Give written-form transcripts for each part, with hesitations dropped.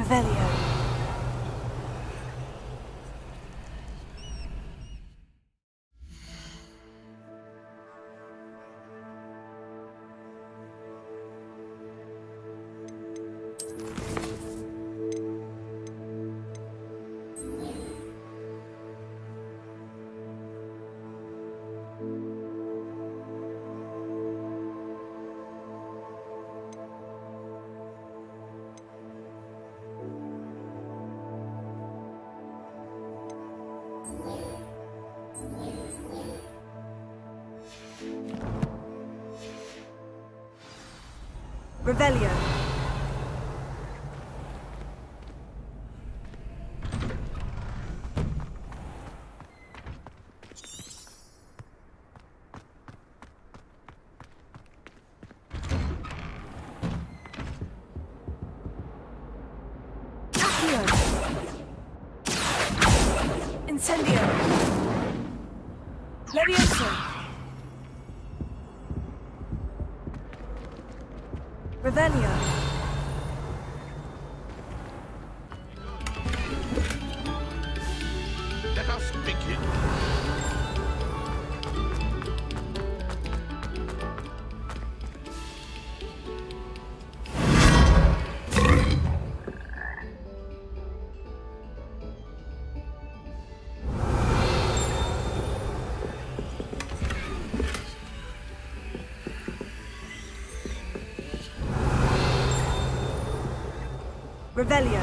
Revelio. Revelio. Accio. Incendio. Levioso. Revelio. Let us begin. Revelio.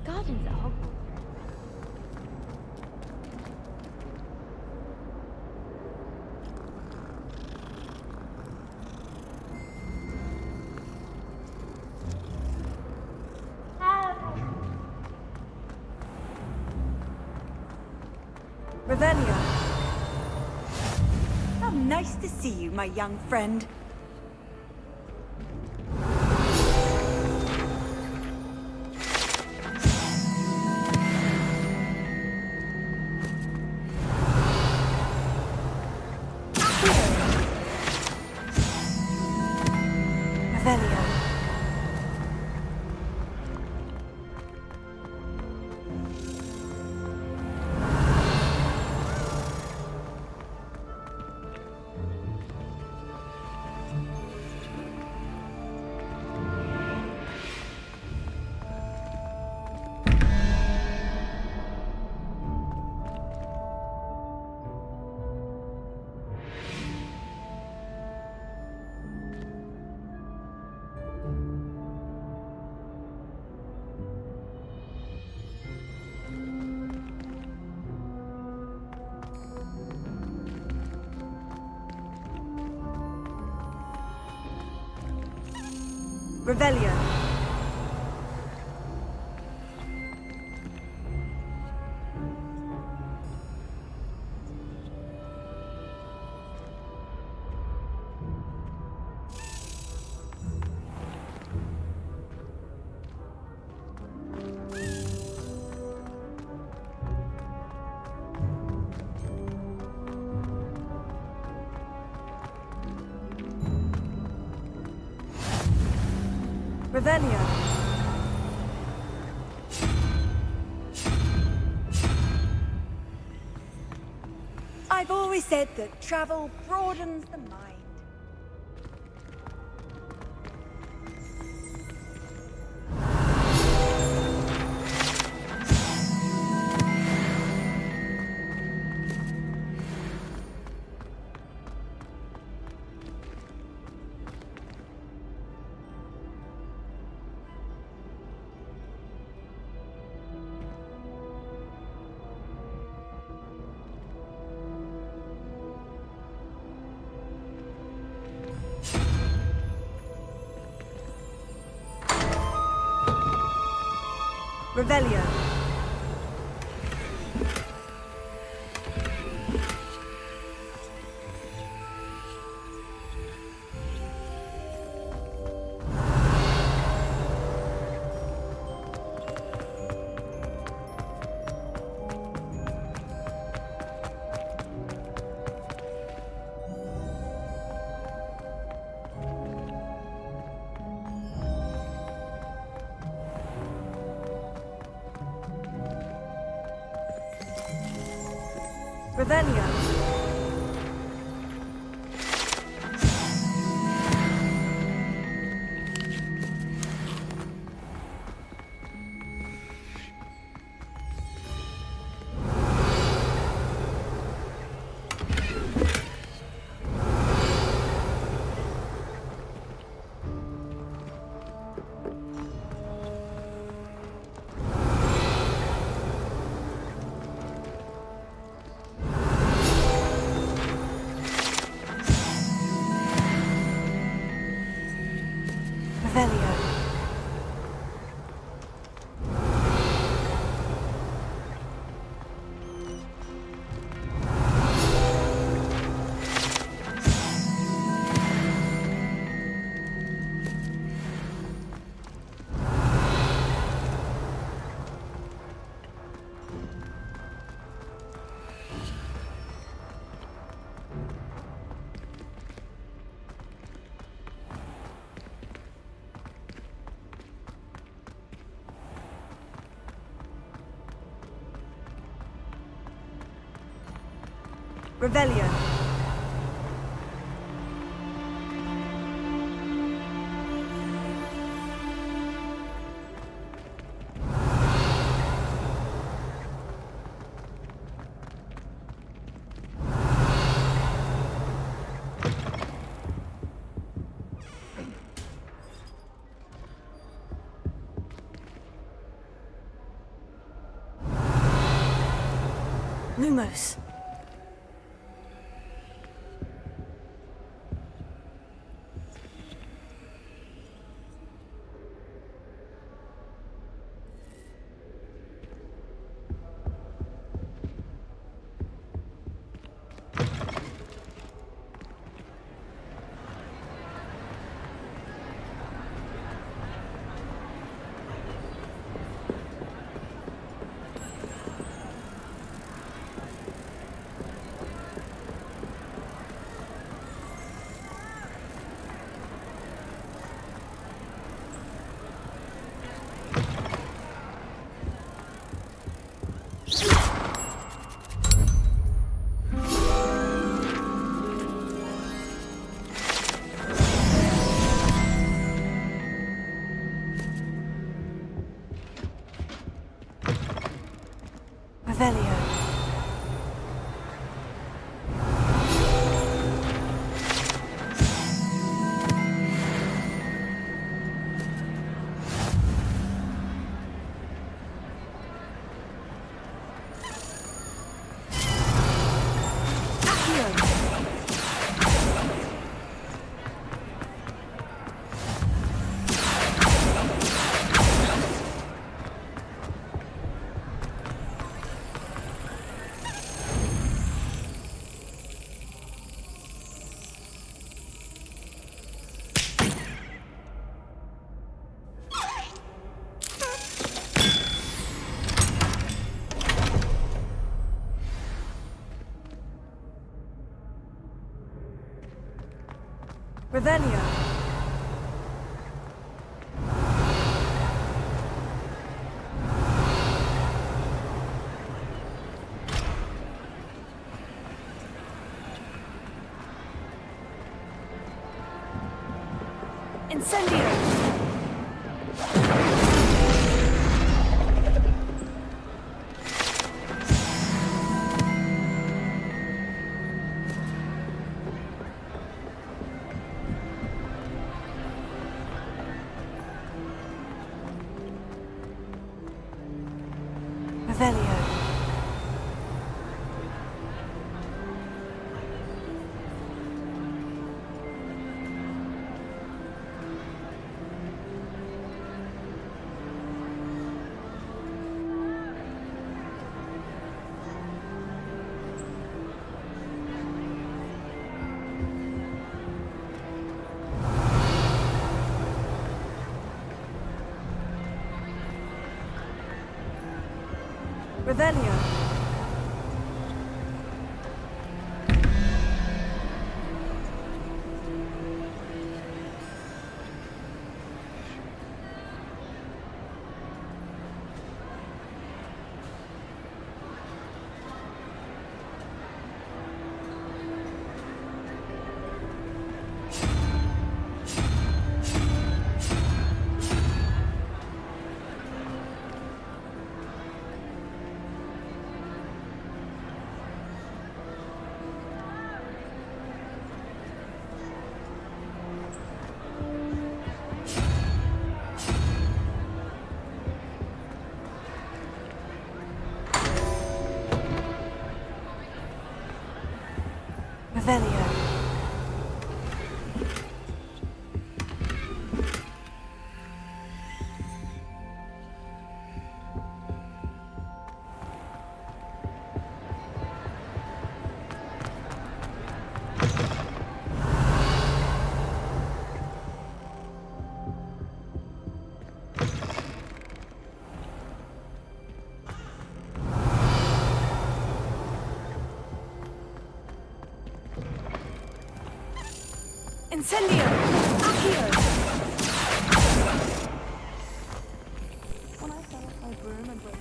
Gardens at Hogwarts. Revelio. How nice to see you, my young friend. Revelio. Revelio. Revelio. I've always said that travel broadens the mind. Revelio. Revelio. Revelio. Revelio. Lumos. Revelio. Revelio. Incendio. Revelio. Revelio. Revelio. Incendio! Accio! When I set up my broom and break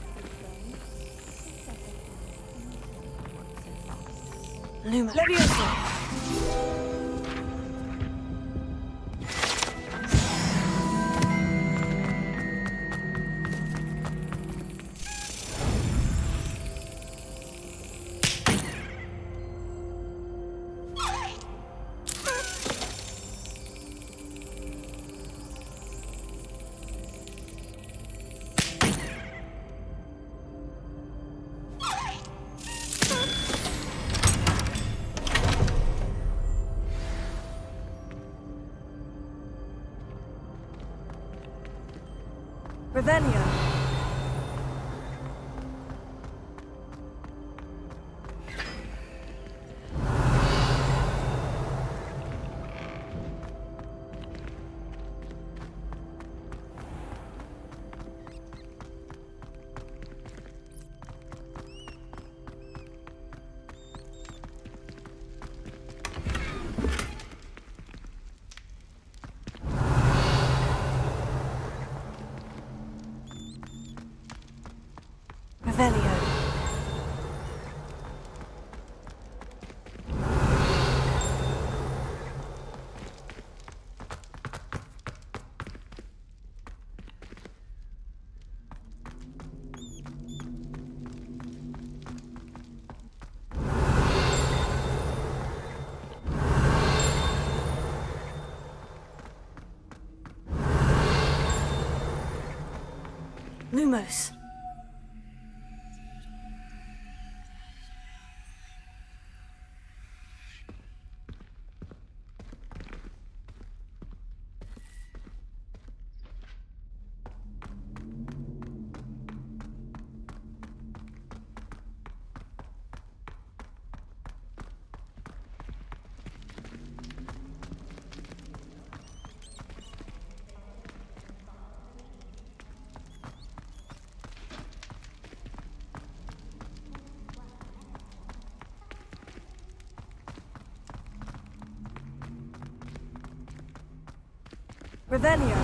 these Luma. Leviosa! Revelio. Revelio. Lumos. Revelio.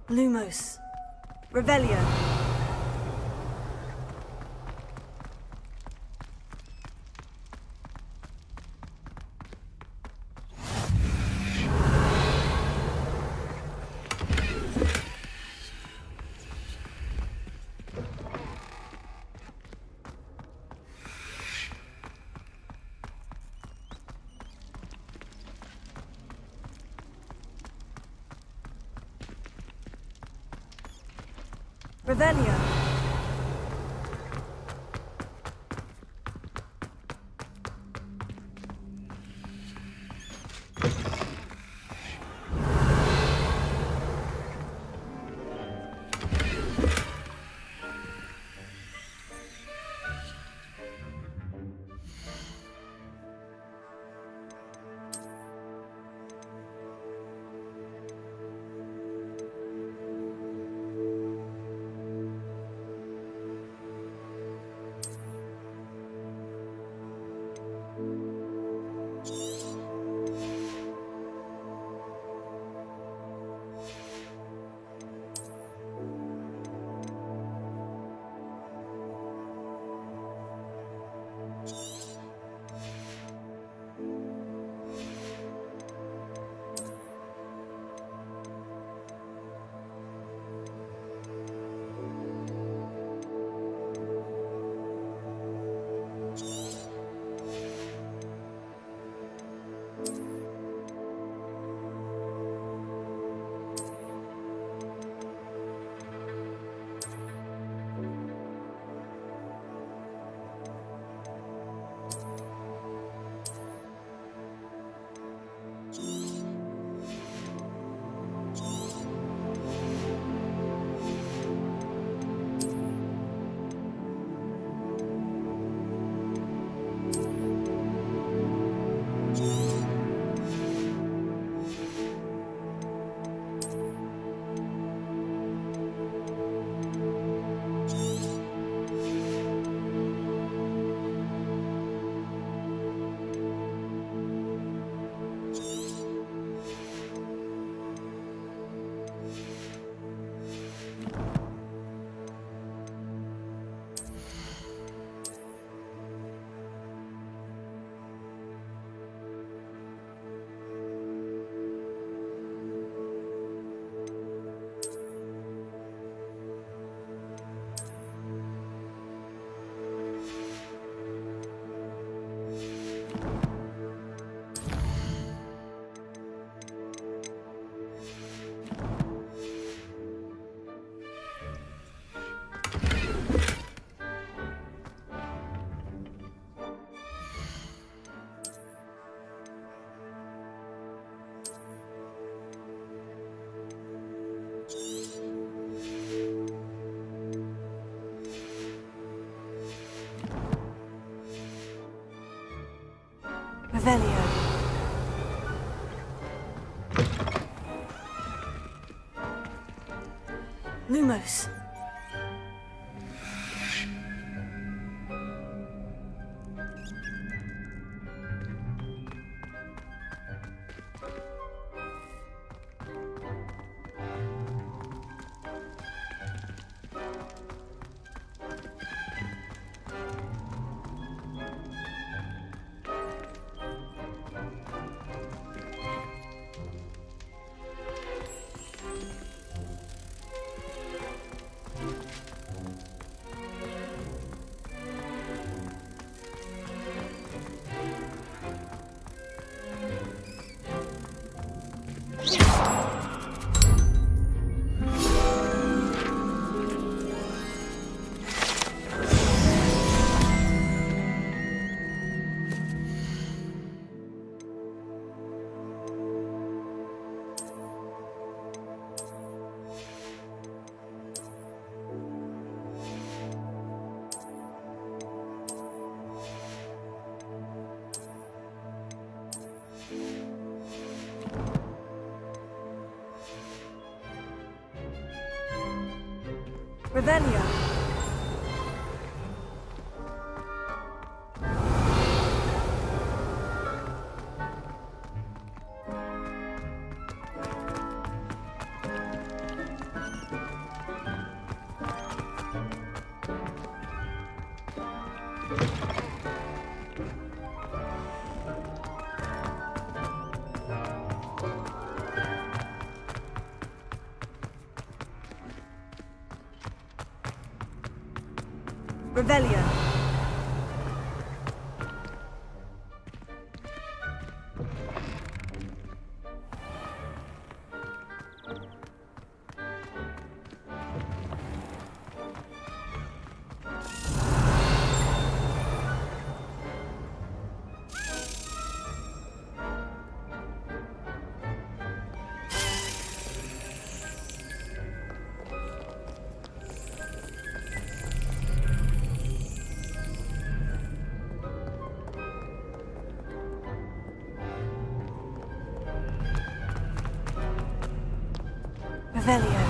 Lumos. Revelio. Revelio. Revelio. Lumos. Revelio. Revelio. Revelio.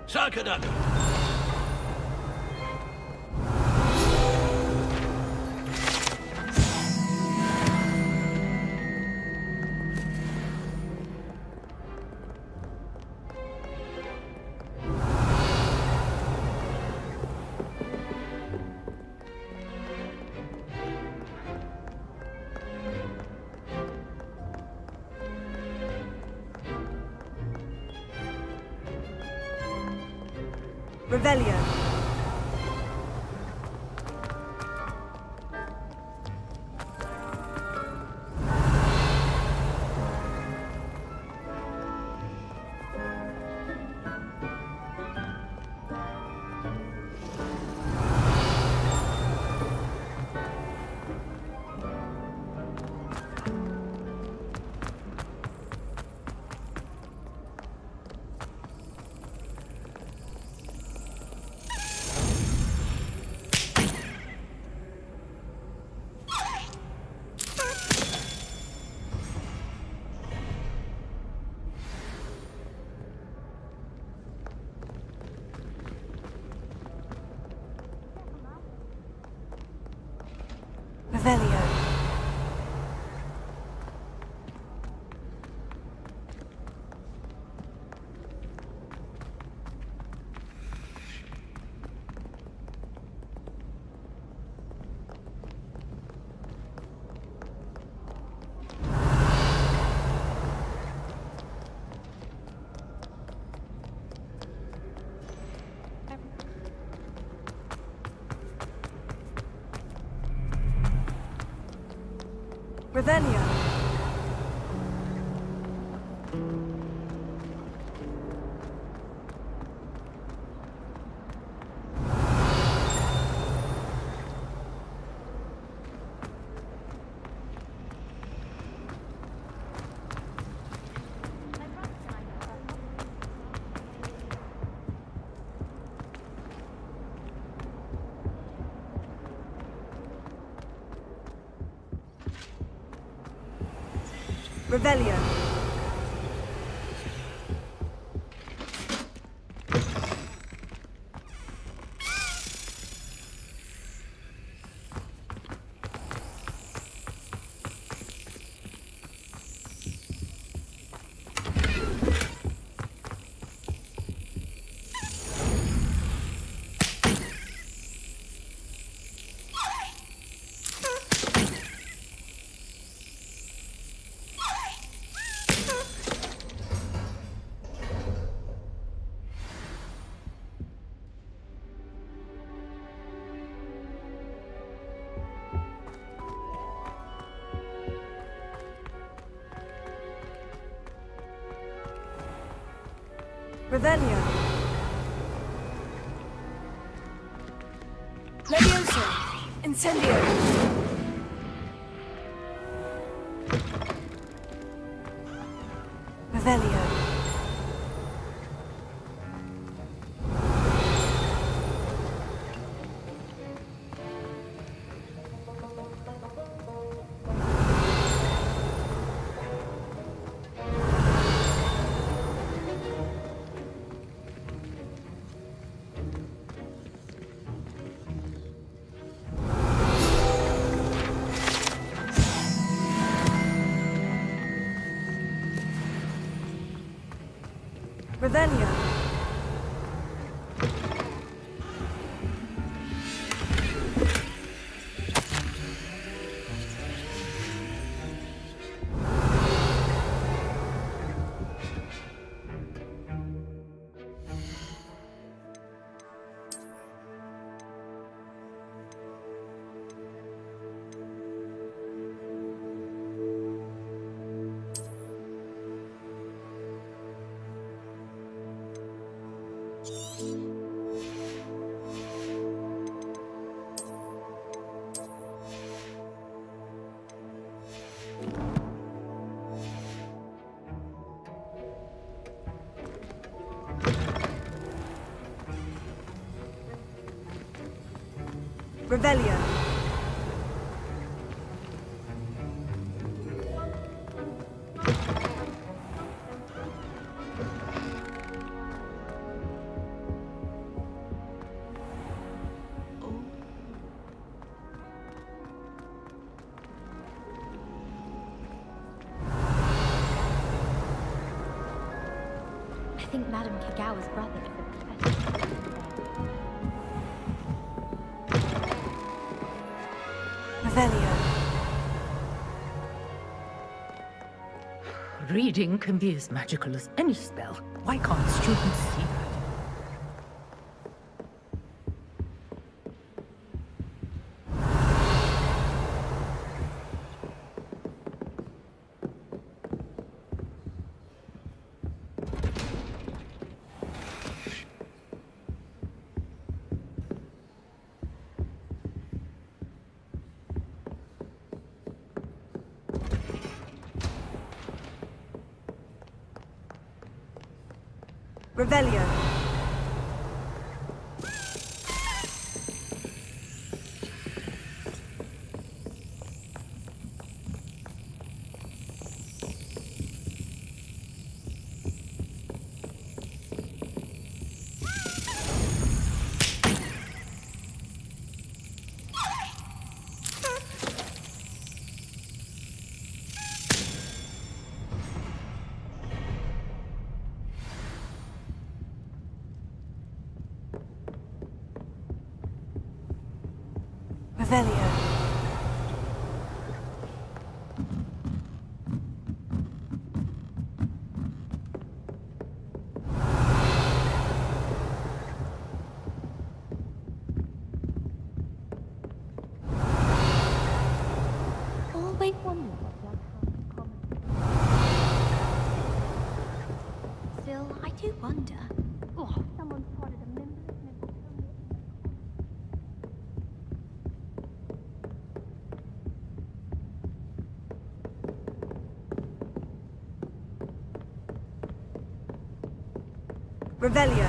Sarkadaka. Revelio. Revelio. Revelio. Revelio. Revelio. Levioso. Incendio. Revelio. Revelio. Revelio. I think Madame Kagawa's brother is a professor. Revelio. Reading can be as magical as any spell. Why can't students see that? Revelio. Revelio. Always wondered what blood has in common. Still, I do wonder. Oh, someone spotted a member of Revelio.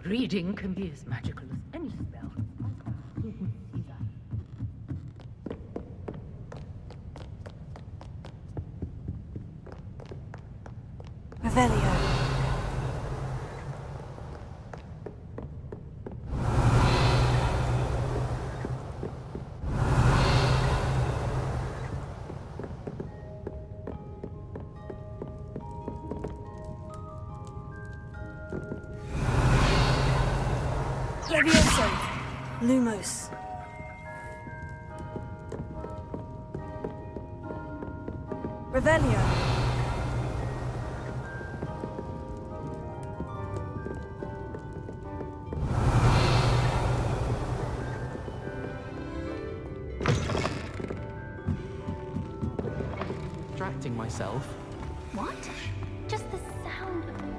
Reading can be as magical as any spell. Why can't students see that? Revelio. Levioso. Lumos. Revelio. Distracting myself. What? Just the sound of them.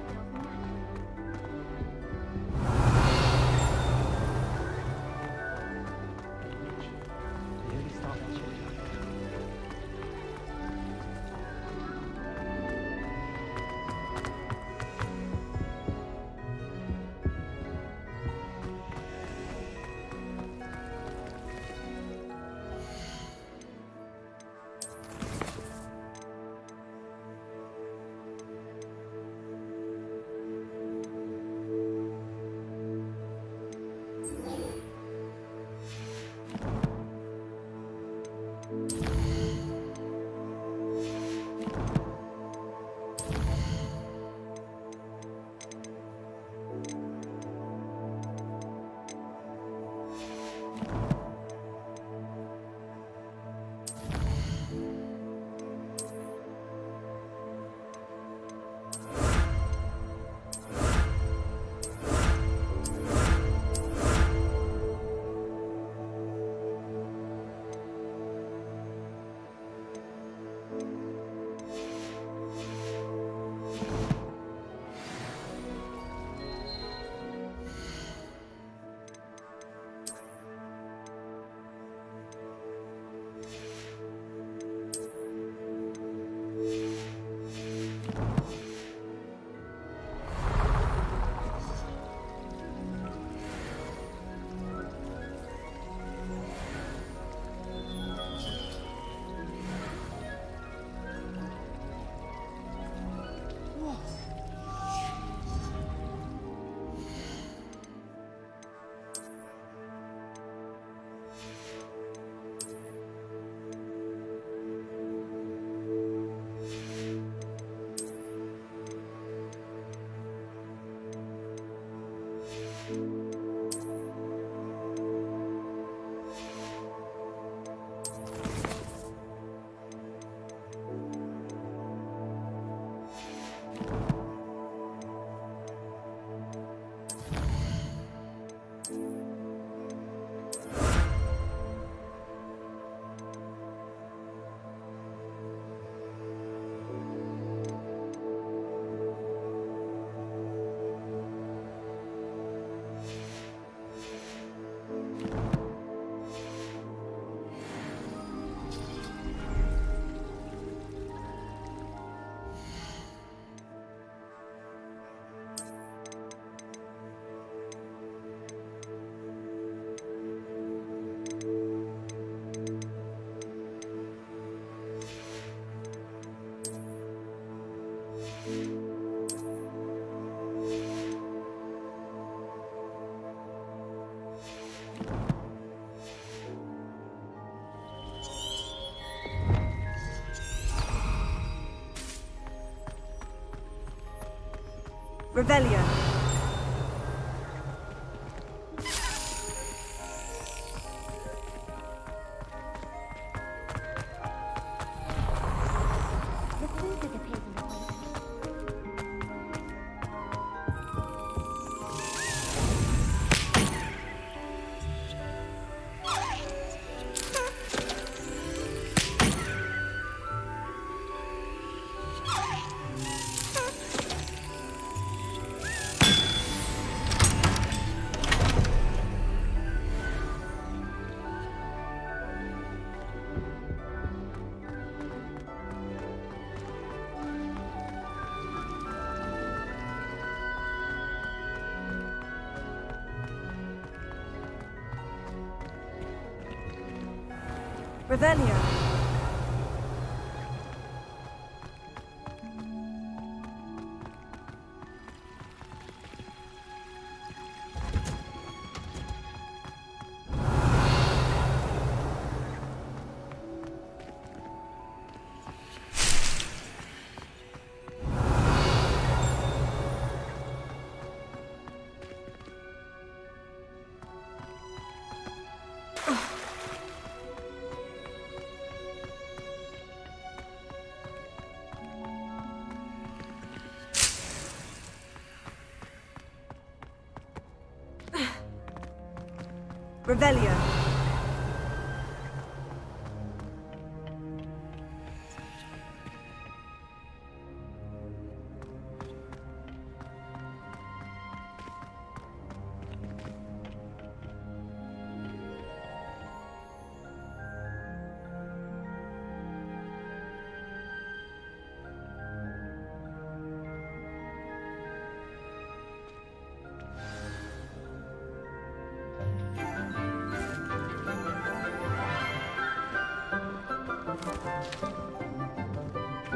Revelio. The food disappears in the place. Revelio. Revelio.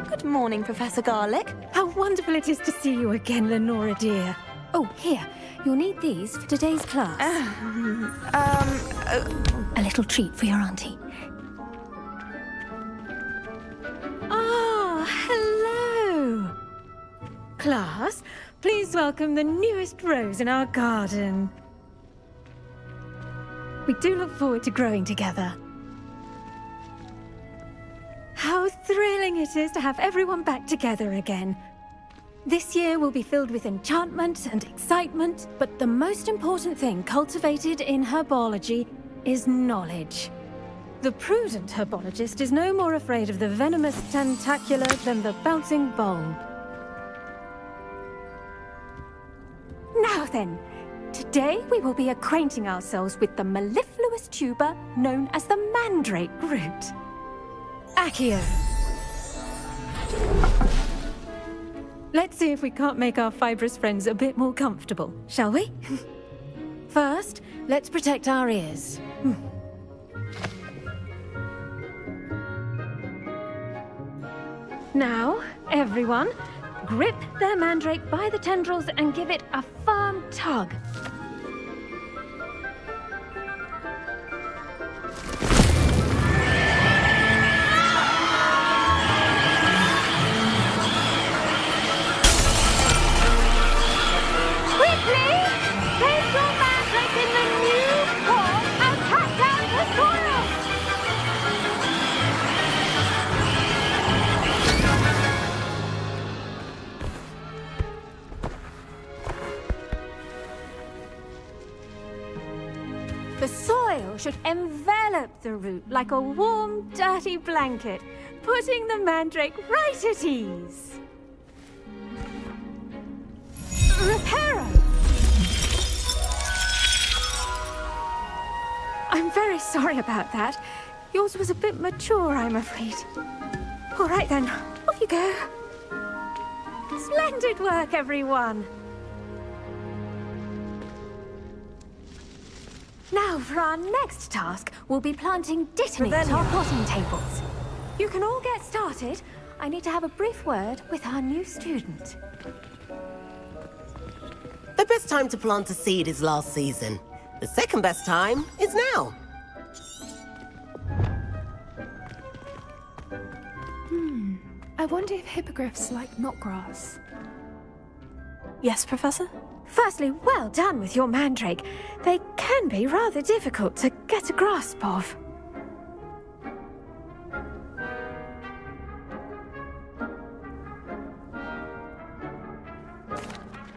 Good morning, Professor Garlick. How wonderful it is to see you again, Lenora dear. Oh, here. You'll need these for today's class. A little treat for your auntie. Ah, hello. Class, please welcome the newest rose in our garden. We do look forward to growing together. How thrilling it is to have everyone back together again. This year will be filled with enchantment and excitement, but the most important thing cultivated in herbology is knowledge. The prudent herbologist is no more afraid of the venomous tentacula than the bouncing bulb. Now then, today we will be acquainting ourselves with the mellifluous tuber known as the mandrake root. Accio. Let's see if we can't make our fibrous friends a bit more comfortable, shall we? First, let's protect our ears. Now, everyone, grip their mandrake by the tendrils and give it a firm tug. The soil should envelop the root like a warm, dirty blanket, putting the mandrake right at ease. Reparo! I'm very sorry about that. Yours was a bit mature, I'm afraid. All right then, off you go. Splendid work, everyone. Now, for our next task, we'll be planting dittany at our potting tables. You can all get started. I need to have a brief word with our new student. The best time to plant a seed is last season. The second best time is now. I wonder if hippogriffs like knotgrass. Yes, Professor? Firstly, well done with your mandrake. They can be rather difficult to get a grasp of.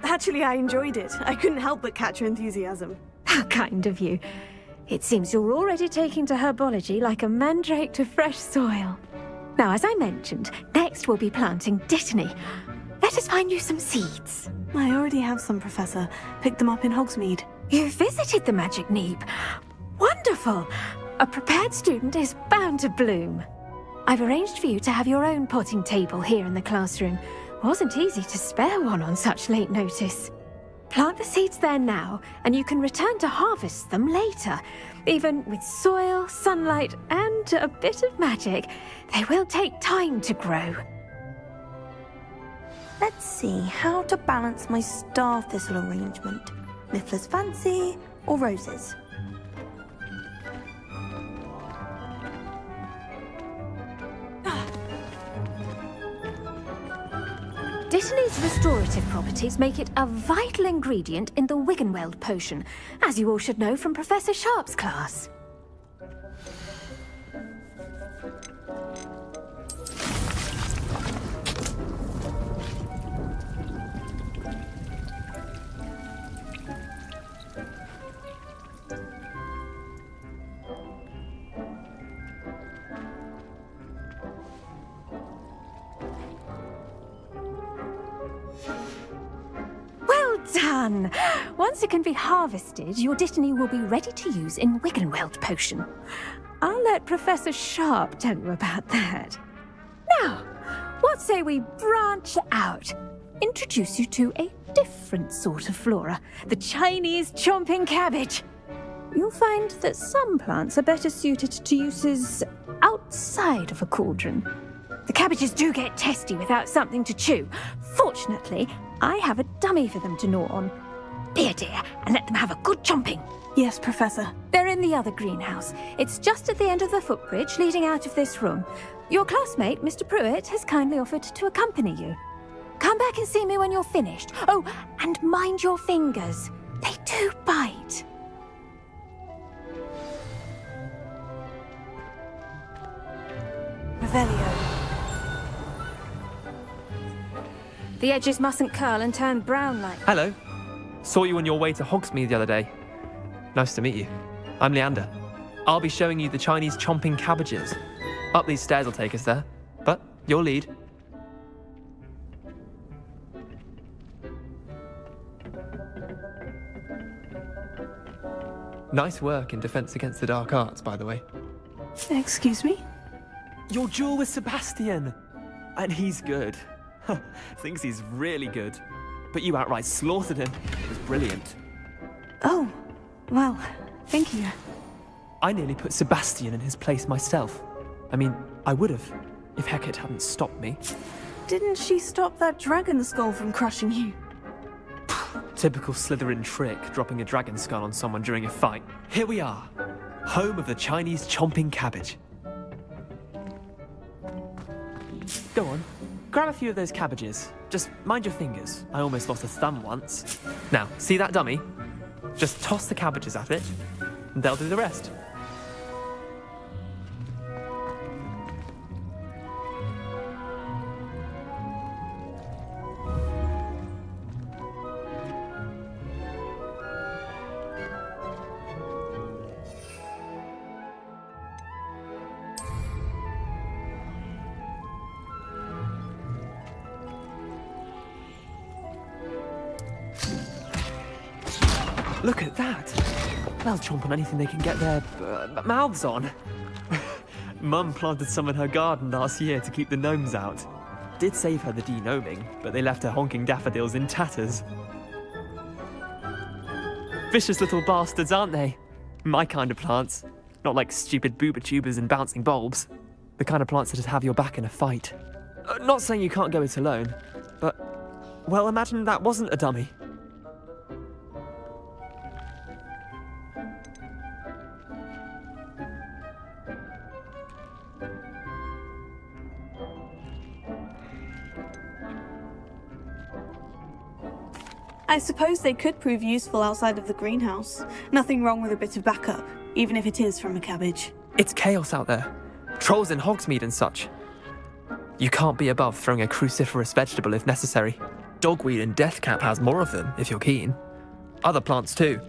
Actually, I enjoyed it. I couldn't help but catch your enthusiasm. How kind of you. It seems you're already taking to herbology like a mandrake to fresh soil. Now, as I mentioned, next we'll be planting dittany. Let us find you some seeds. I already have some, Professor. Picked them up in Hogsmeade. You visited the Magic Neep. Wonderful! A prepared student is bound to bloom. I've arranged for you to have your own potting table here in the classroom. Wasn't easy to spare one on such late notice. Plant the seeds there now, and you can return to harvest them later. Even with soil, sunlight, and a bit of magic, they will take time to grow. Let's see how to balance my star thistle arrangement. Niffler's fancy or roses? Dittany's restorative properties make it a vital ingredient in the Wiggenweld potion, as you all should know from Professor Sharp's class. Done! Once it can be harvested, your Dittany will be ready to use in Wiggenweld potion. I'll let Professor Sharp tell you about that. Now, what say we branch out? Introduce you to a different sort of flora, the Chinese chomping cabbage. You'll find that some plants are better suited to uses outside of a cauldron. The cabbages do get testy without something to chew. Fortunately, I have a dummy for them to gnaw on. Be a dear and let them have a good chomping. Yes, Professor. They're in the other greenhouse. It's just at the end of the footbridge leading out of this room. Your classmate, Mr. Pruitt, has kindly offered to accompany you. Come back and see me when you're finished. Oh, and mind your fingers. They do bite. Revelio. The edges mustn't curl and turn brown like... Hello. Saw you on your way to Hogsmeade the other day. Nice to meet you. I'm Leander. I'll be showing you the Chinese chomping cabbages. Up these stairs will take us there, but your lead. Nice work in Defense Against the Dark Arts, by the way. Excuse me? Your duel with Sebastian! And he's good. Thinks he's really good. But you outright slaughtered him. It was brilliant. Oh, well, thank you. I nearly put Sebastian in his place myself. I mean, I would have, if Hecate hadn't stopped me. Didn't she stop that dragon skull from crushing you? Typical Slytherin trick, dropping a dragon skull on someone during a fight. Here we are, home of the Chinese chomping cabbage. Go on, grab a few of those cabbages. Just mind your fingers. I almost lost a thumb once. Now, see that dummy? Just toss the cabbages at it, and they'll do the rest. Look at that! They'll chomp on anything they can get their mouths on. Mum planted some in her garden last year to keep the gnomes out. Did save her the de-gnoming, but they left her honking daffodils in tatters. Vicious little bastards, aren't they? My kind of plants. Not like stupid booba tubers and bouncing bulbs. The kind of plants that'd have your back in a fight. Not saying you can't go it alone, but... well, imagine that wasn't a dummy. I suppose they could prove useful outside of the greenhouse. Nothing wrong with a bit of backup, even if it is from a cabbage. It's chaos out there. Trolls in Hogsmeade and such. You can't be above throwing a cruciferous vegetable if necessary. Dogweed and deathcap has more of them, if you're keen. Other plants too.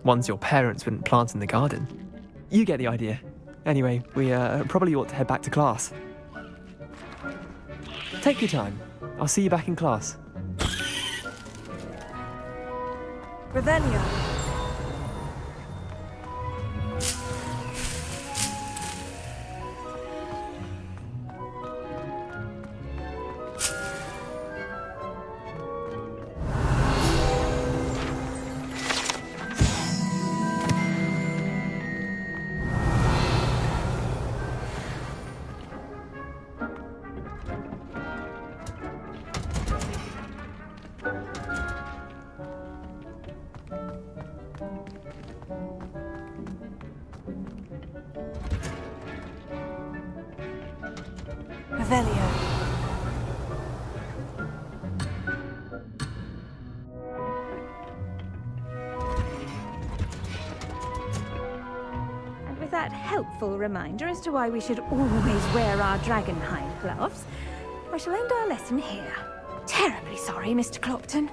Ones your parents wouldn't plant in the garden. You get the idea. Anyway, we probably ought to head back to class. Take your time. I'll see you back in class. Revelio. Revelio. And with that helpful reminder as to why we should always wear our dragonhide gloves, I shall end our lesson here. Terribly sorry, Mr. Clopton.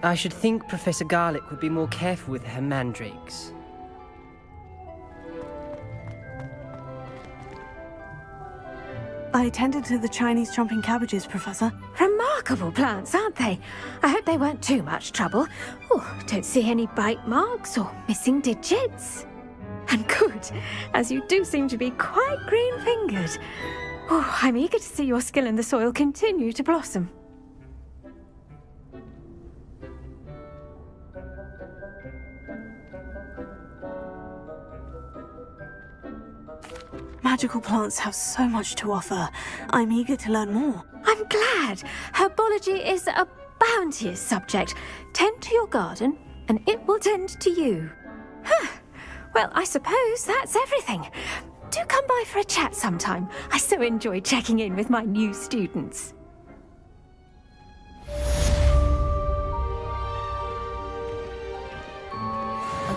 I should think Professor Garlick would be more careful with her mandrakes. I tended to the Chinese chomping cabbages, Professor. Remarkable plants, aren't they? I hope they weren't too much trouble. Oh, don't see any bite marks or missing digits. And good, as you do seem to be quite green-fingered. Oh, I'm eager to see your skill in the soil continue to blossom. Magical plants have so much to offer. I'm eager to learn more. I'm glad. Herbology is a bounteous subject. Tend to your garden, and it will tend to you. Huh. Well, I suppose that's everything. Do come by for a chat sometime. I so enjoy checking in with my new students.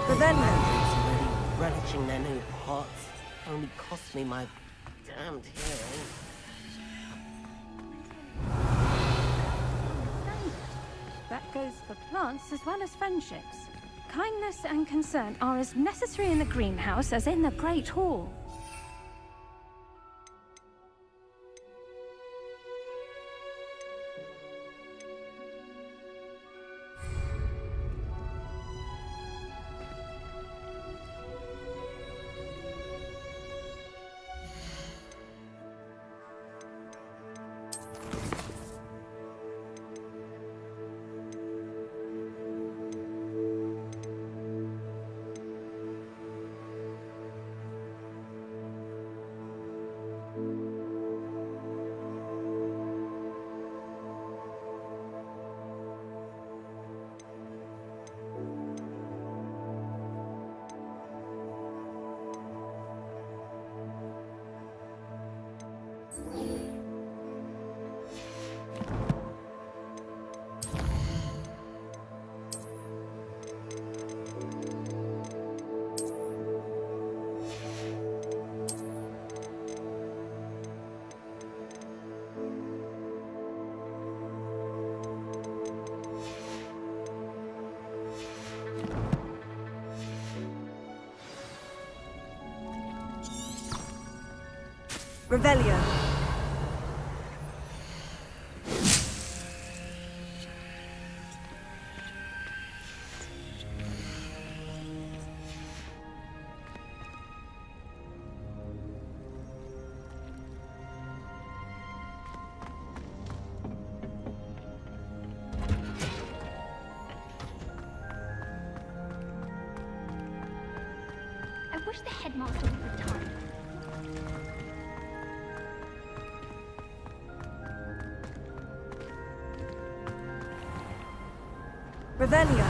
The mandrake's already relishing their new pots. Only cost me my damned hearing. That goes for plants as well as friendships. Kindness and concern are as necessary in the greenhouse as in the Great Hall. Revelio. I wish the headmaster would retire. Revelio.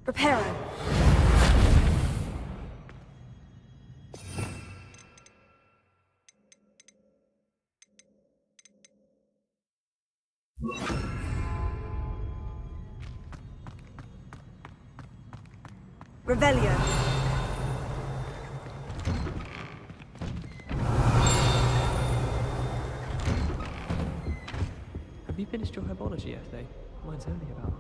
Reparo. Revelio. Have you finished your herbology yesterday? Mine's only about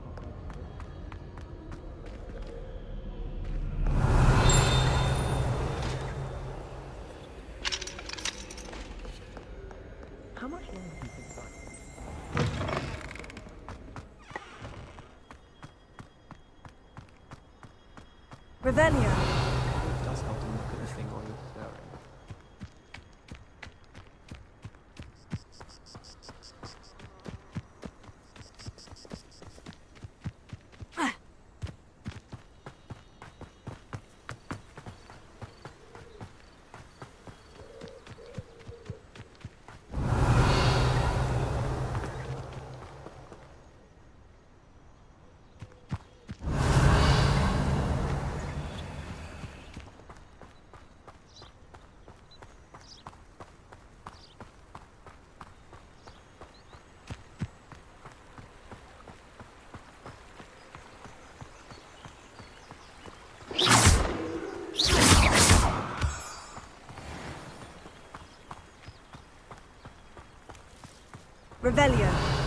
How much longer do you think that? Revelio. It does help to look at the thing while you're staring. Revelio.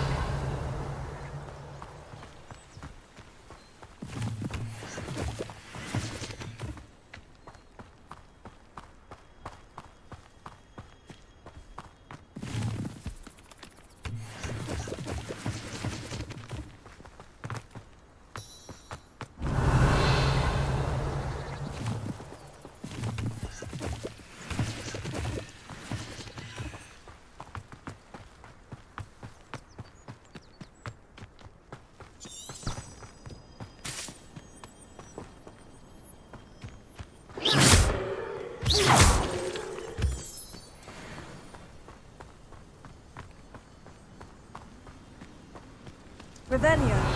Revelio.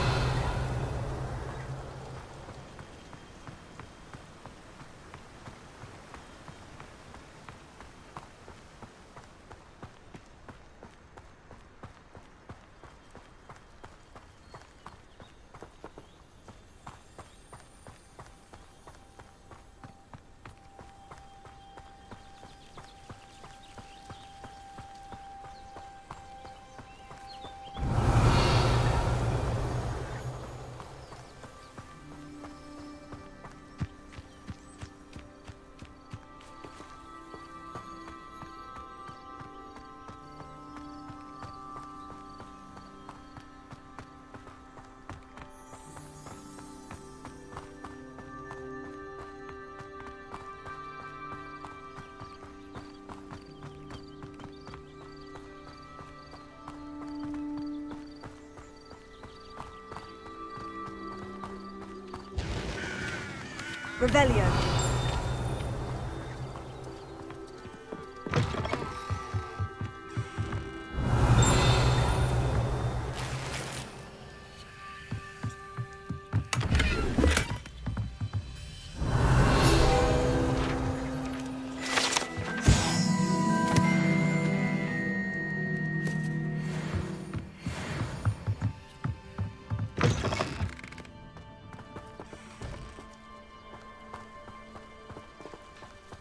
Revelio.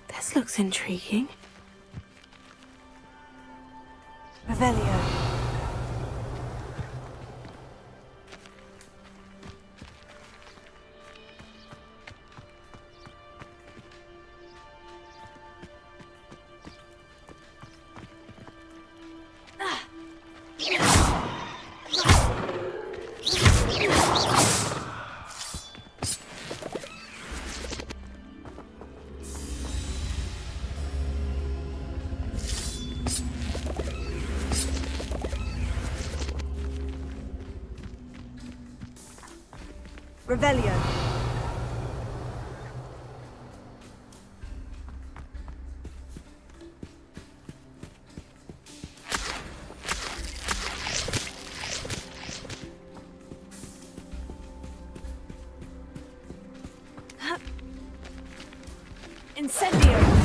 This looks intriguing. Revelio. Revelio. Incendio!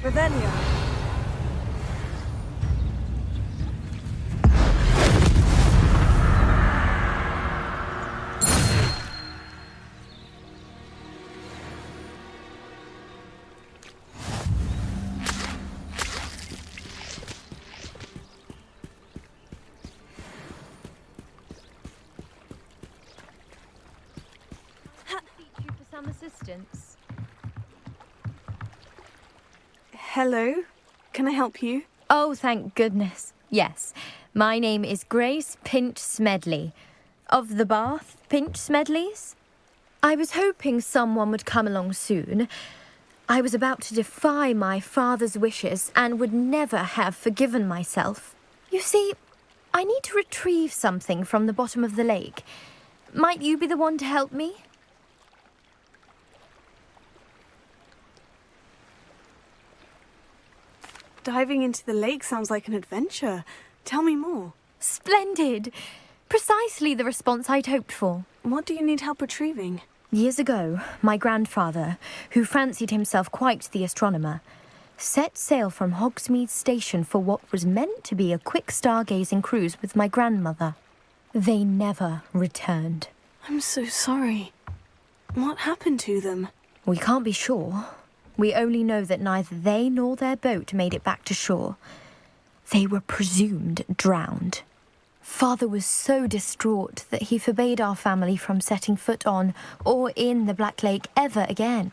Ravenna. You for some assistance. Hello? Can I help you? Oh, thank goodness. Yes. My name is Grace Pinch Smedley. Of the Bath Pinch Smedleys? I was hoping someone would come along soon. I was about to defy my father's wishes and would never have forgiven myself. You see, I need to retrieve something from the bottom of the lake. Might you be the one to help me? Diving into the lake sounds like an adventure. Tell me more. Splendid! Precisely the response I'd hoped for. What do you need help retrieving? Years ago, my grandfather, who fancied himself quite the astronomer, set sail from Hogsmeade Station for what was meant to be a quick stargazing cruise with my grandmother. They never returned. I'm so sorry. What happened to them? We can't be sure. We only know that neither they nor their boat made it back to shore. They were presumed drowned. Father was so distraught that he forbade our family from setting foot on or in the Black Lake ever again.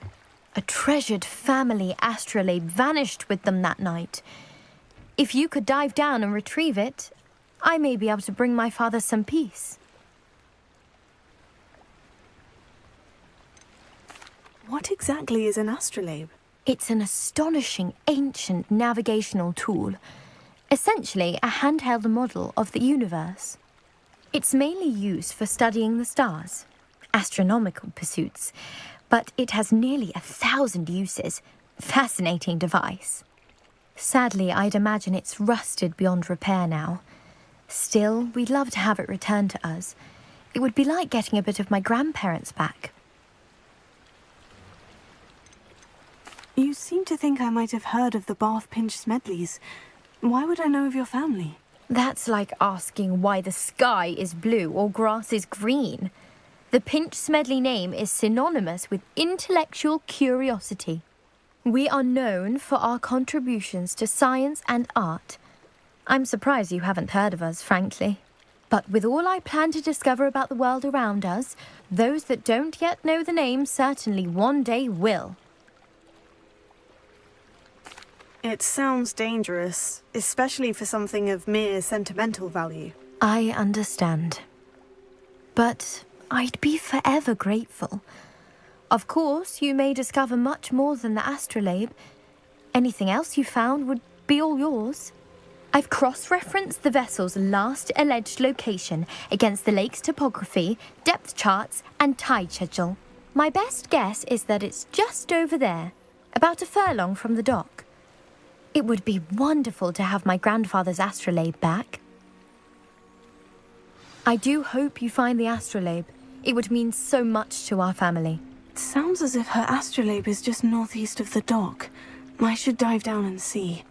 A treasured family astrolabe vanished with them that night. If you could dive down and retrieve it, I may be able to bring my father some peace. What exactly is an astrolabe? It's an astonishing ancient navigational tool. Essentially, a handheld model of the universe. It's mainly used for studying the stars, astronomical pursuits, but it has nearly 1,000 uses. Fascinating device. Sadly, I'd imagine it's rusted beyond repair now. Still, we'd love to have it returned to us. It would be like getting a bit of my grandparents back. You seem to think I might have heard of the Bath Pinch Smedleys. Why would I know of your family? That's like asking why the sky is blue or grass is green. The Pinch Smedley name is synonymous with intellectual curiosity. We are known for our contributions to science and art. I'm surprised you haven't heard of us, frankly. But with all I plan to discover about the world around us, those that don't yet know the name certainly one day will. It sounds dangerous, especially for something of mere sentimental value. I understand. But I'd be forever grateful. Of course, you may discover much more than the astrolabe. Anything else you found would be all yours. I've cross-referenced the vessel's last alleged location against the lake's topography, depth charts, and tide schedule. My best guess is that it's just over there, about a furlong from the dock. It would be wonderful to have my grandfather's astrolabe back. I do hope you find the astrolabe. It would mean so much to our family. It sounds as if her astrolabe is just northeast of the dock. I should dive down and see.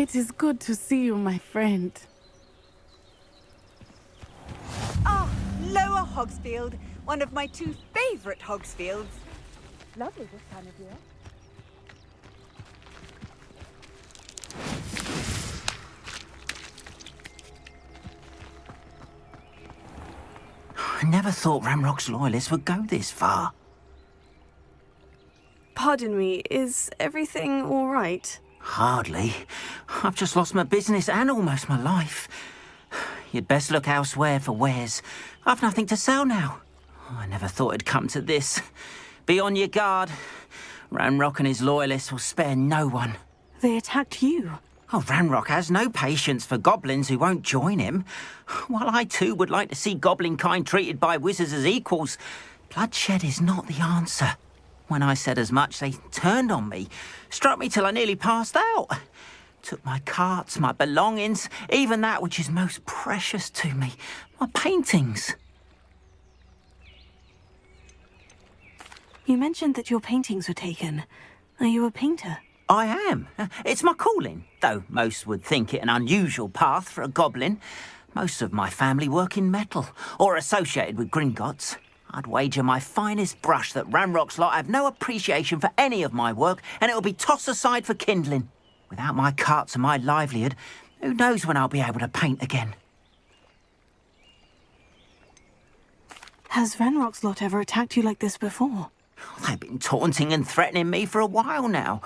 It is good to see you, my friend. Ah, Lower Hogsfield, one of my 2 favourite Hogsfields. Lovely this time of year. I never thought Ramrock's loyalists would go this far. Pardon me, is everything all right? Hardly. I've just lost my business and almost my life. You'd best look elsewhere for wares. I've nothing to sell now. I never thought it'd come to this. Be on your guard. Ranrock and his loyalists will spare no one. They attacked you. Oh, Ranrock has no patience for goblins who won't join him. While I too would like to see goblin kind treated by wizards as equals, bloodshed is not the answer. When I said as much, they turned on me, struck me till I nearly passed out. Took my carts, my belongings, even that which is most precious to me, my paintings. You mentioned that your paintings were taken. Are you a painter? I am. It's my calling, though most would think it an unusual path for a goblin. Most of my family work in metal, or associated with Gringotts. I'd wager my finest brush that Ranrock's lot have no appreciation for any of my work, and it'll be tossed aside for kindling. Without my carts and my livelihood, who knows when I'll be able to paint again? Has Ranrock's lot ever attacked you like this before? They've been taunting and threatening me for a while now.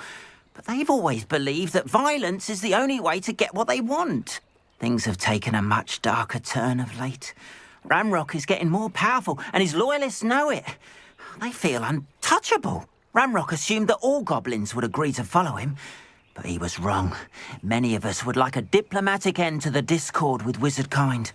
But they've always believed that violence is the only way to get what they want. Things have taken a much darker turn of late. Ranrock is getting more powerful, and his loyalists know it. They feel untouchable. Ranrock assumed that all goblins would agree to follow him, but he was wrong. Many of us would like a diplomatic end to the discord with wizard kind.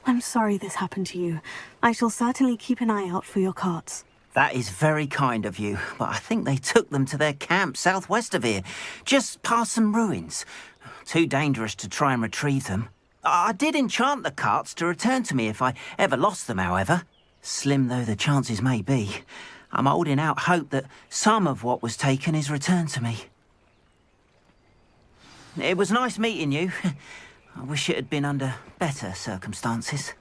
I'm sorry this happened to you. I shall certainly keep an eye out for your carts. That is very kind of you, but I think they took them to their camp southwest of here, just past some ruins. Too dangerous to try and retrieve them. I did enchant the carts to return to me if I ever lost them, however. Slim though the chances may be, I'm holding out hope that some of what was taken is returned to me. It was nice meeting you. I wish it had been under better circumstances.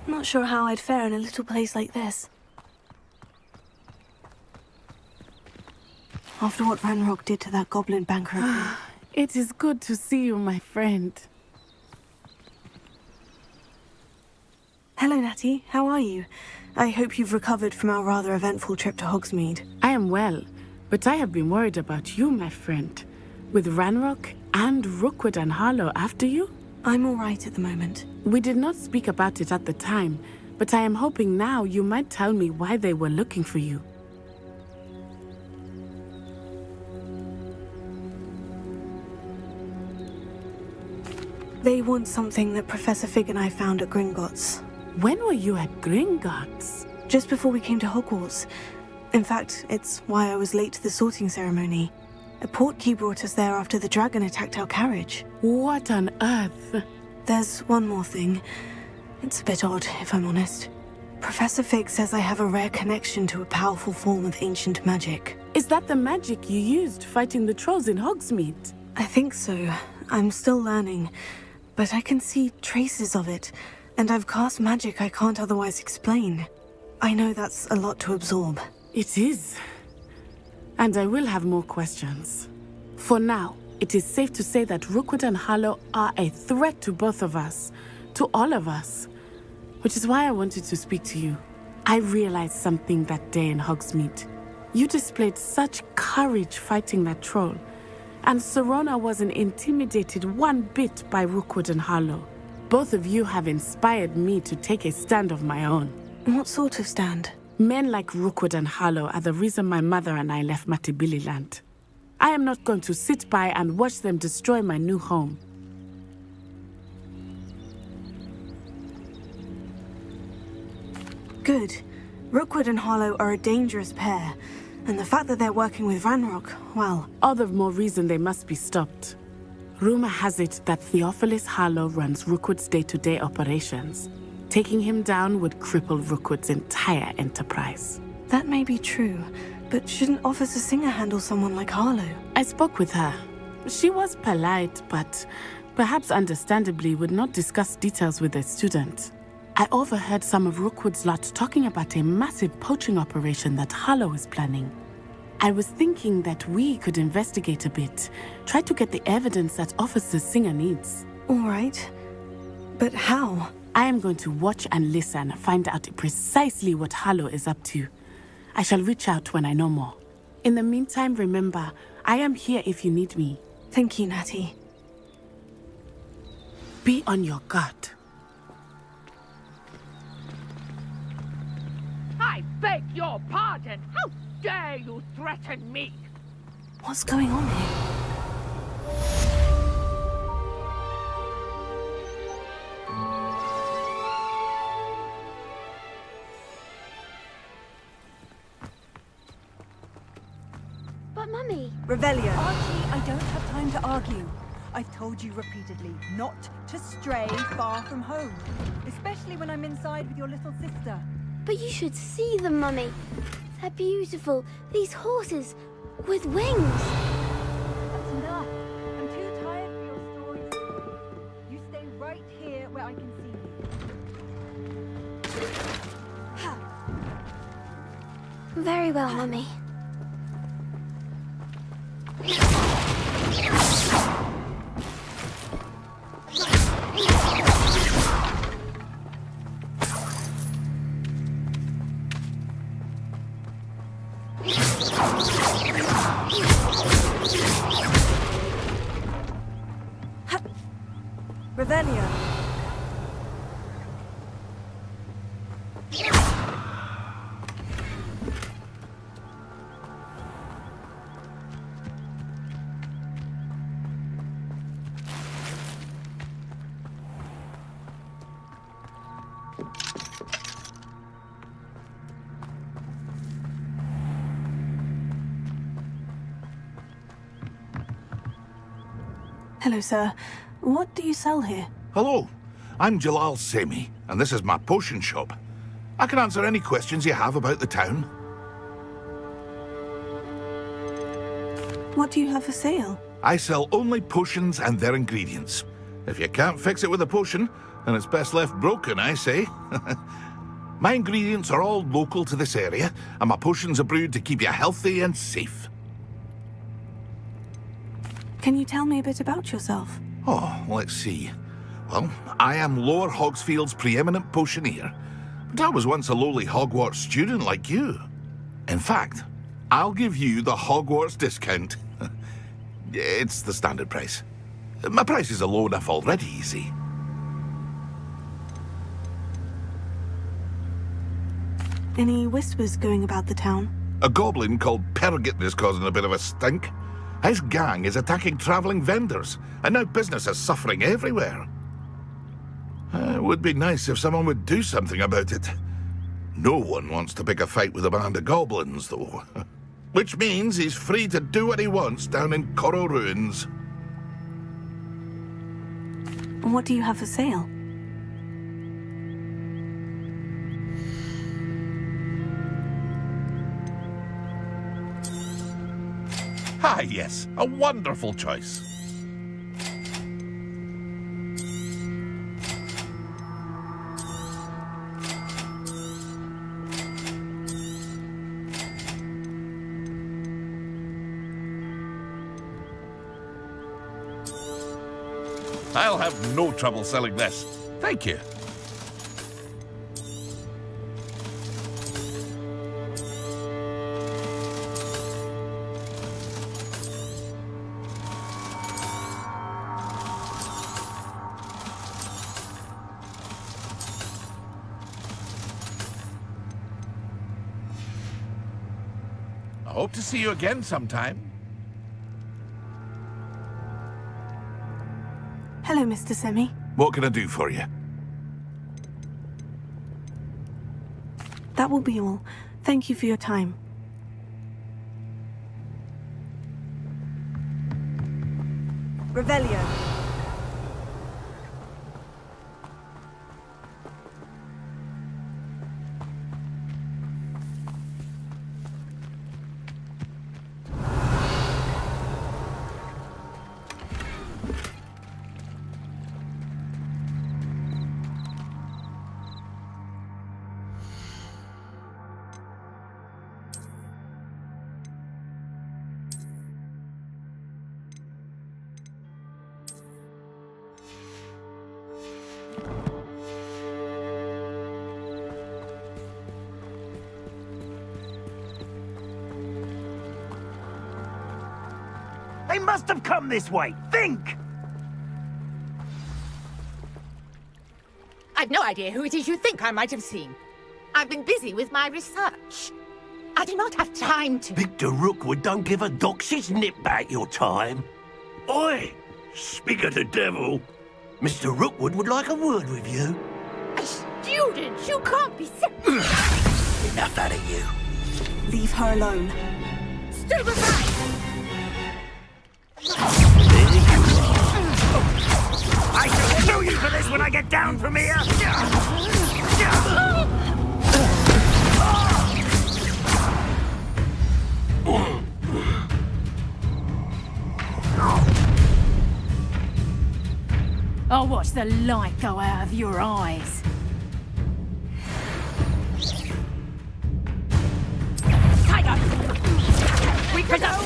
Not sure how I'd fare in a little place like this. After what Ranrock did to that goblin banker. It is good to see you, my friend. Hello, Natty. How are you? I hope you've recovered from our rather eventful trip to Hogsmeade. I am well, but I have been worried about you, my friend. With Ranrock and Rookwood and Harlow after you? I'm all right at the moment. We did not speak about it at the time, but I am hoping now you might tell me why they were looking for you. They want something that Professor Fig and I found at Gringotts. When were you at Gringotts? Just before we came to Hogwarts. In fact, it's why I was late to the sorting ceremony. A Portkey brought us there after the dragon attacked our carriage. What on earth? There's one more thing. It's a bit odd, if I'm honest. Professor Fig says I have a rare connection to a powerful form of ancient magic. Is that the magic you used fighting the trolls in Hogsmeade? I think so. I'm still learning, but I can see traces of it, and I've cast magic I can't otherwise explain. I know that's a lot to absorb. It is. And I will have more questions. For now, it is safe to say that Rookwood and Harlow are a threat to both of us, to all of us. Which is why I wanted to speak to you. I realized something that day in Hogsmeade. You displayed such courage fighting that troll, and Serona wasn't intimidated one bit by Rookwood and Harlow. Both of you have inspired me to take a stand of my own. What sort of stand? Men like Rookwood and Harlow are the reason my mother and I left Matibili land. I am not going to sit by and watch them destroy my new home. Good. Rookwood and Harlow are a dangerous pair, and the fact that they're working with Ranrock, well... All the more reason they must be stopped. Rumor has it that Theophilus Harlow runs Rookwood's day-to-day operations. Taking him down would cripple Rookwood's entire enterprise. That may be true, But shouldn't Officer Singer handle someone like Harlow? I spoke with her. She was polite, but perhaps understandably would not discuss details with a student. I overheard some of Rookwood's lot talking about a massive poaching operation that Harlow is planning. I was thinking that we could investigate a bit, try to get the evidence that Officer Singer needs. All right. But how? I am going to watch and listen, find out precisely what Harlow is up to. I shall reach out when I know more. In the meantime, remember, I am here if you need me. Thank you, Natty. Be on your guard. I beg your pardon! How dare you threaten me? What's going on here? But Mummy... Revelio. Archie, I don't have time to argue. I've told you repeatedly not to stray far from home. Especially when I'm inside with your little sister. But you should see them, Mummy. They're beautiful. These horses with wings. That's enough. I'm too tired for your stories. You stay right here where I can see you. Very well, Mummy. Revelio. Hello, sir. What do you sell here? Hello, I'm Jalal Semi, and this is my potion shop. I can answer any questions you have about the town. What do you have for sale? I sell only potions and their ingredients. If you can't fix it with a potion, then it's best left broken, I say. My ingredients are all local to this area, and my potions are brewed to keep you healthy and safe. Can you tell me a bit about yourself? Oh, let's see. Well, I am Lower Hogsfield's preeminent potioneer, but I was once a lowly Hogwarts student like you. In fact, I'll give you the Hogwarts discount. It's the standard price. My prices are low enough already, you see. Any whispers going about the town? A goblin called Pergit is causing a bit of a stink. His gang is attacking travelling vendors, and now business is suffering everywhere. It would be nice if someone would do something about it. No one wants to pick a fight with a band of goblins, though. Which means he's free to do what he wants down in Coral Ruins. What do you have for sale? Ah, yes, a wonderful choice. I'll have no trouble selling this. Thank you. I hope to see you again sometime. Hello, Mr. Semi. What can I do for you? That will be all. Thank you for your time. Revelio. They must have come this way. Think! I've no idea who it is you think I might have seen. I've been busy with my research. I do not have time to... Victor Rookwood don't give a doxy's nip back your time. Oi! Speak of the devil. Mr. Rookwood would like a word with you. A student? You can't be sick. Enough out of you. Leave her alone. Stand aside! There you are. I shall know you for this when I get down from here. I'll watch the light go out of your eyes. Tiger! We could have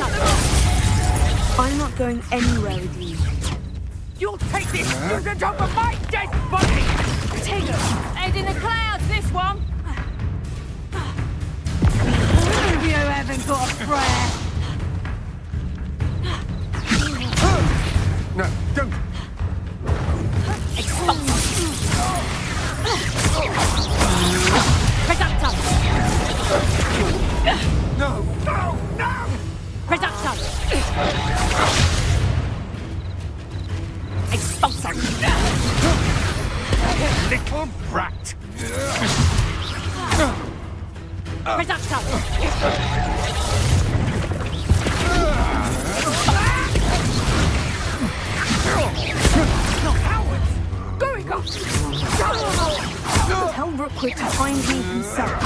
I'm not going anywhere with you. You'll take this student over my dead body! Tiger! Head in the clouds, this one! You haven't got a prayer! No, don't! Presumptum! No! No! No! Presumptum! Expulsum! Little brat! Presumptum! Cowards! Going up! Tell Rookwood to find me himself.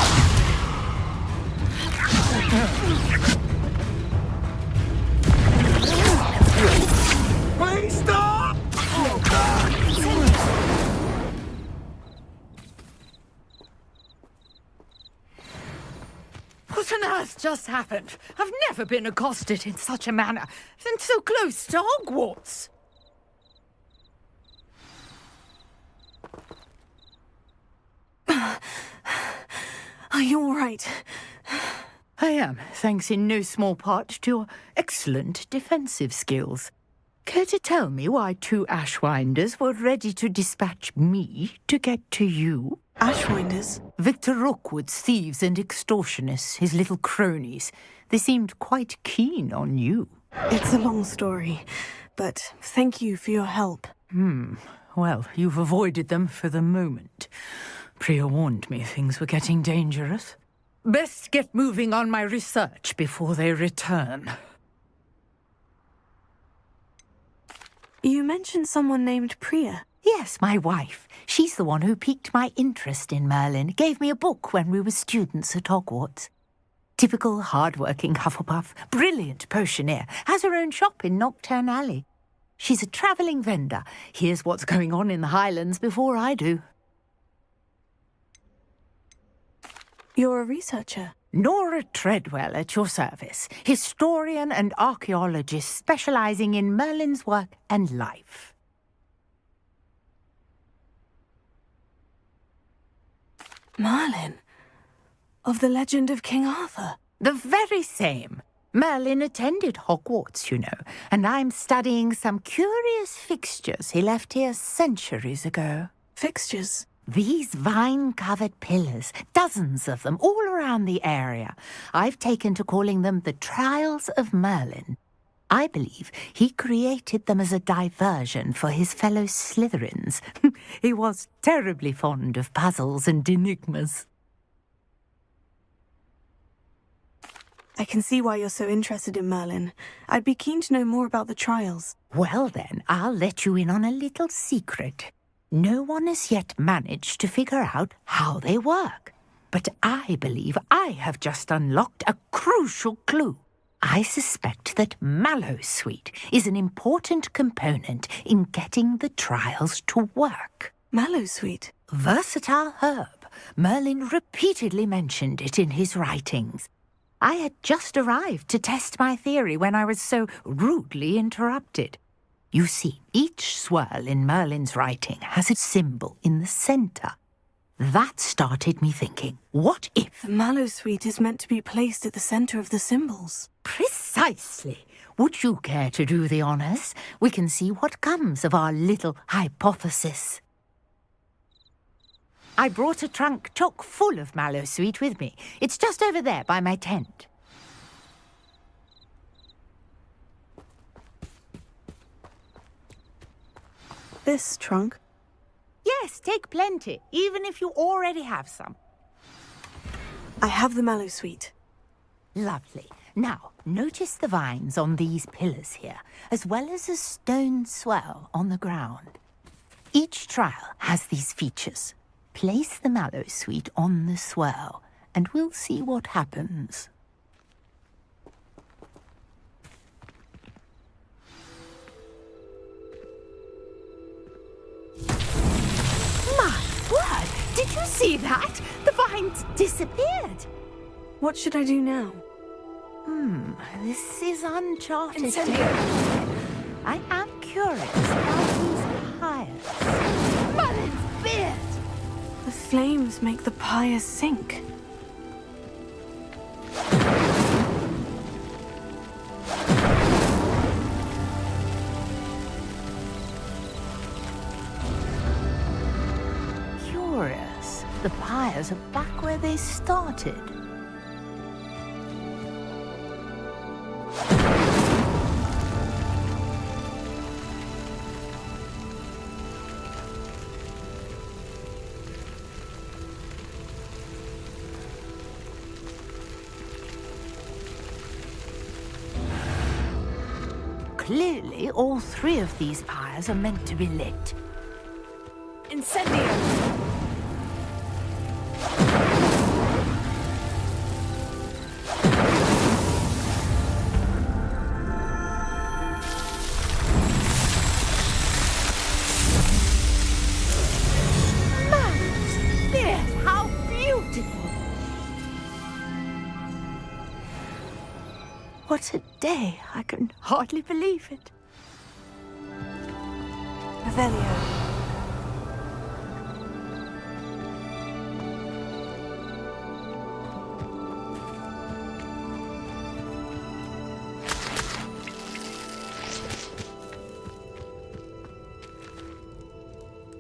Please stop! What on earth just happened? I've never been accosted in such a manner, and so close to Hogwarts. Are you all right? I am, thanks in no small part to your excellent defensive skills. Care to tell me why 2 Ashwinders were ready to dispatch me to get to you? Ashwinders? Victor Rookwood's thieves and extortionists, his little cronies. They seemed quite keen on you. It's a long story, but thank you for your help. Well, you've avoided them for the moment. Priya warned me things were getting dangerous. Best get moving on my research before they return. You mentioned someone named Priya. Yes, my wife. She's the one who piqued my interest in Merlin. Gave me a book when we were students at Hogwarts. Typical hard-working Hufflepuff, brilliant potioneer, has her own shop in Knockturn Alley. She's a travelling vendor. Hears what's going on in the Highlands before I do. You're a researcher? Nora Treadwell at your service, historian and archaeologist specialising in Merlin's work and life. Merlin? Of the legend of King Arthur? The very same. Merlin attended Hogwarts, you know, and I'm studying some curious fixtures he left here centuries ago. Fixtures? These vine-covered pillars, dozens of them, all around the area. I've taken to calling them the Trials of Merlin. I believe he created them as a diversion for his fellow Slytherins. He was terribly fond of puzzles and enigmas. I can see why you're so interested in Merlin. I'd be keen to know more about the trials. Well then, I'll let you in on a little secret. No one has yet managed to figure out how they work. But I believe I have just unlocked a crucial clue. I suspect that Mallowsweet is an important component in getting the trials to work. Mallowsweet? Versatile herb. Merlin repeatedly mentioned it in his writings. I had just arrived to test my theory when I was so rudely interrupted. You see, each swirl in Merlin's writing has a symbol in the centre. That started me thinking, what if... The Mallowsweet is meant to be placed at the centre of the symbols. Precisely. Would you care to do the honors? We can see what comes of our little hypothesis. I brought a trunk chock full of mallowsweet with me. It's just over there by my tent. This trunk? Yes, take plenty, even if you already have some. I have the mallowsweet. Lovely. Now, notice the vines on these pillars here, as well as a stone swell on the ground. Each trial has these features. Place the mallowsweet on the swell, and we'll see what happens. My word! Did you see that? The vines disappeared. What should I do now? This is uncharted territory. I am curious about these pyres. Merlin's beard! The flames make the pyre sink. Curious. The pyres are back where they started. Clearly, all three of these pyres are meant to be lit. Incendio! Yes, how beautiful! What a day! I can hardly believe it. Revelio.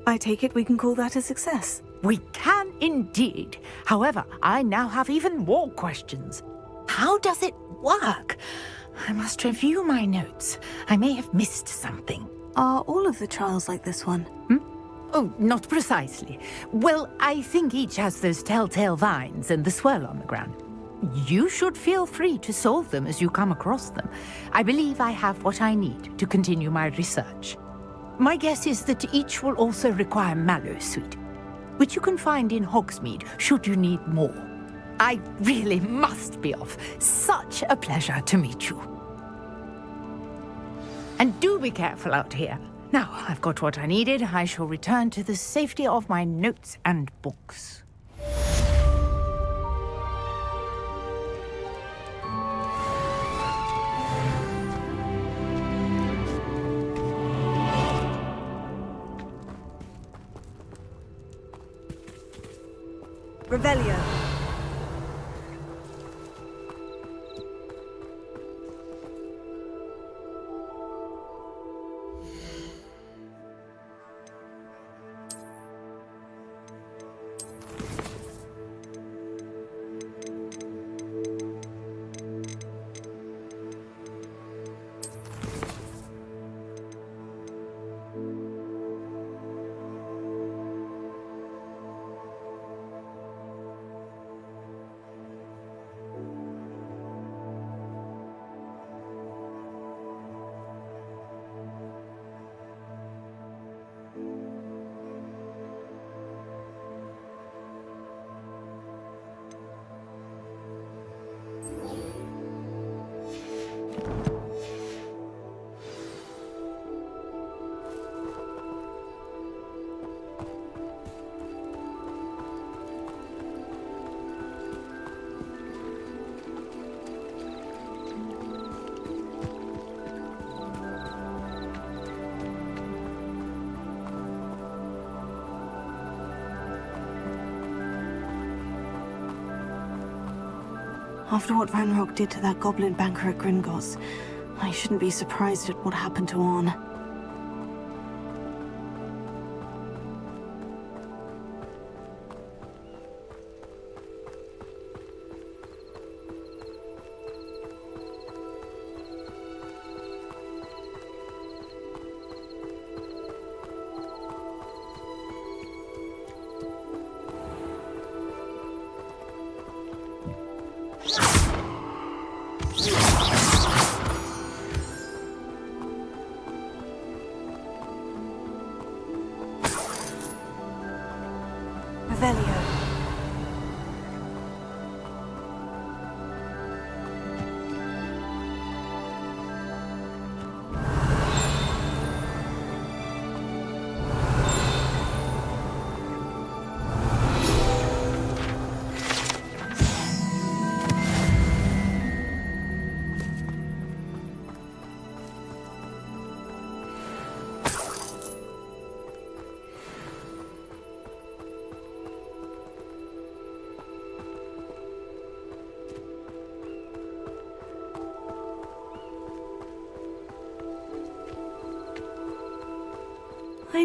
I take it we can call that a success. We can indeed. However, I now have even more questions. How does it work? I must review my notes. I may have missed something. Are all of the trials like this one? Oh, not precisely. Well, I think each has those telltale vines and the swirl on the ground. You should feel free to solve them as you come across them. I believe I have what I need to continue my research. My guess is that each will also require mallowsweet, which you can find in Hogsmeade should you need more. I really must be off. Such a pleasure to meet you. And do be careful out here. Now, I've got what I needed. I shall return to the safety of my notes and books. Revelio. After what Ranrock did to that goblin banker at Gringotts, I shouldn't be surprised at what happened to Orn. Revelio.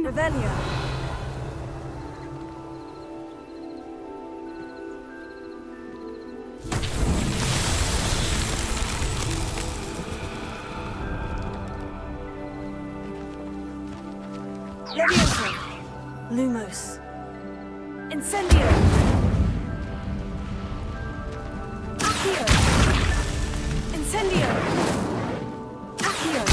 Revelio. Levioso. Lumos. Incendio. Accio. Incendio. Accio.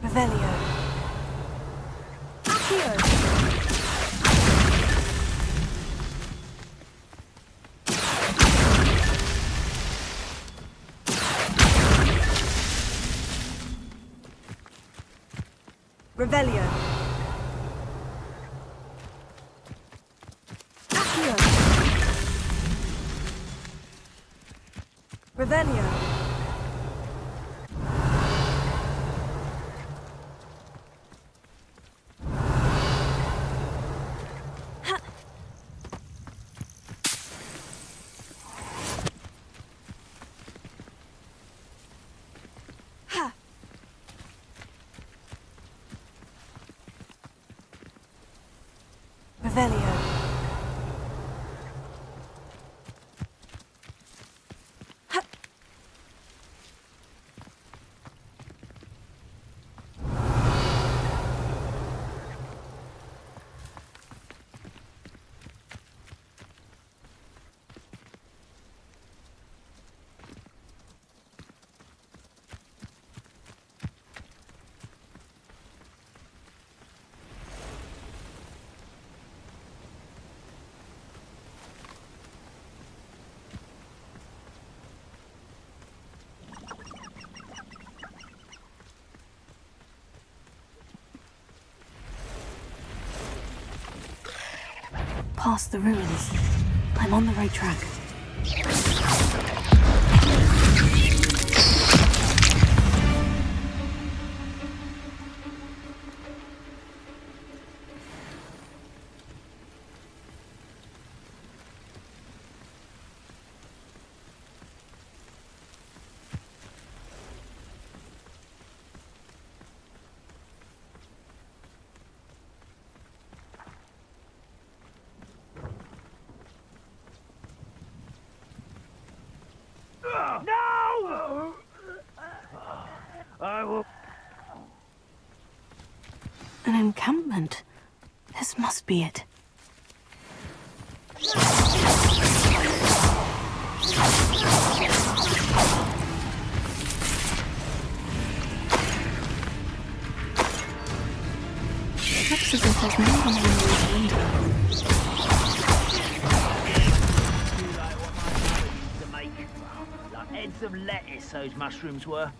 Revelio. Accio. Revelio. Accio. Revelio. Revelio. Past the ruins. I'm on the right track. No! I will. An encampment. This must be it. Looks as if there's no one in the window. heads of lettuce, those mushrooms were.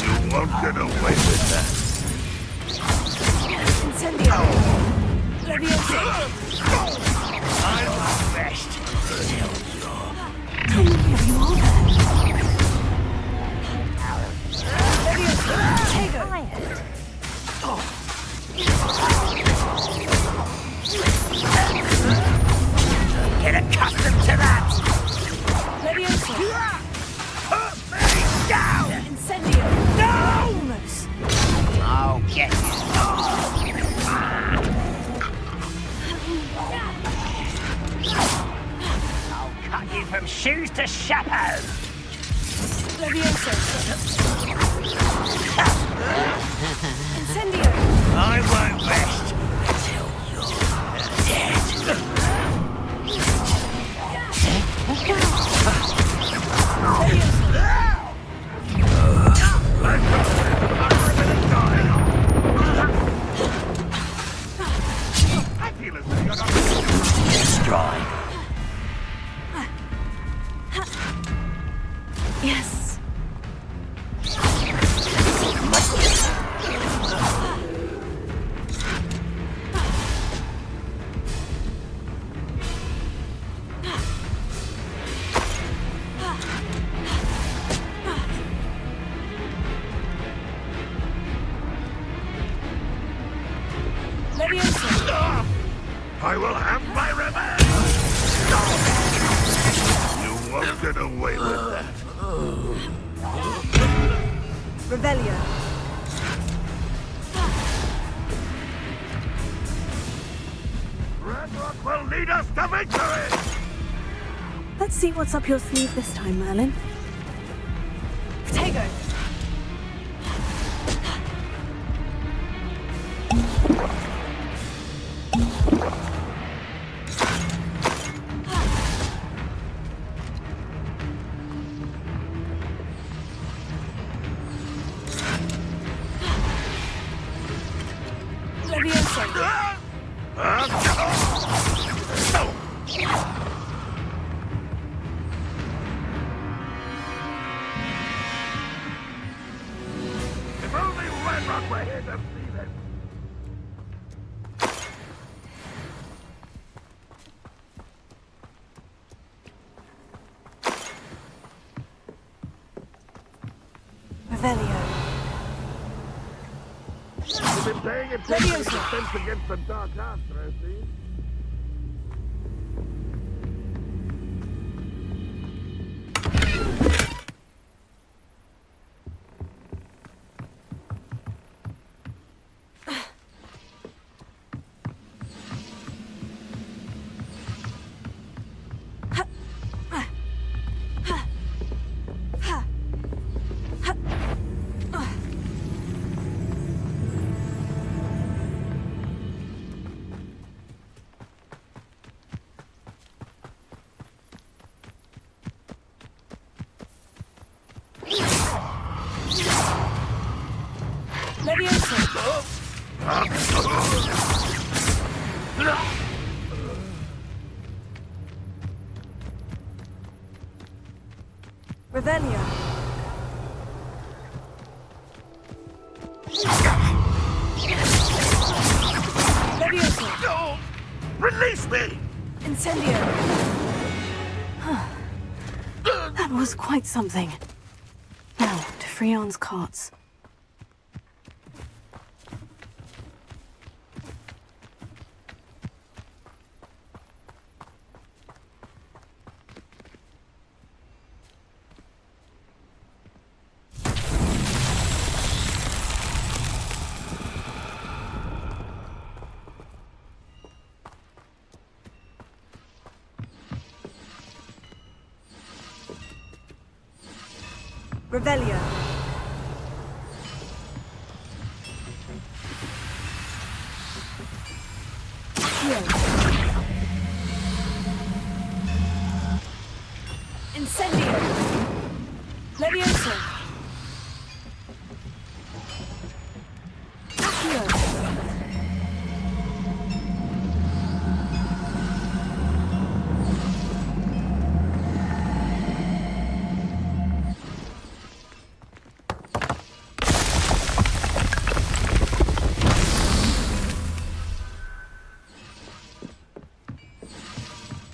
You won't get away with that. I'm best. Get accustomed to that! Put me down! Incendio! No! Almost. I'll get you. I'll cut you from shoes to chapeau! Levioso! Incendio! I won't rest until you're dead. Destroy. Yes. I will have my revenge! You won't get away with that. Revelio. Red Rock will lead us to victory! Let's see what's up your sleeve this time, Merlin. Protego. If only Red Rock were here to see this! Revelio. You've been paying attention to defense against the dark arts, Rosie. Revelio. Levioso. No! Release me! Incendio. That was quite something. Now, to Freon's carts. Revelio. Incendio. Levioso. Accio.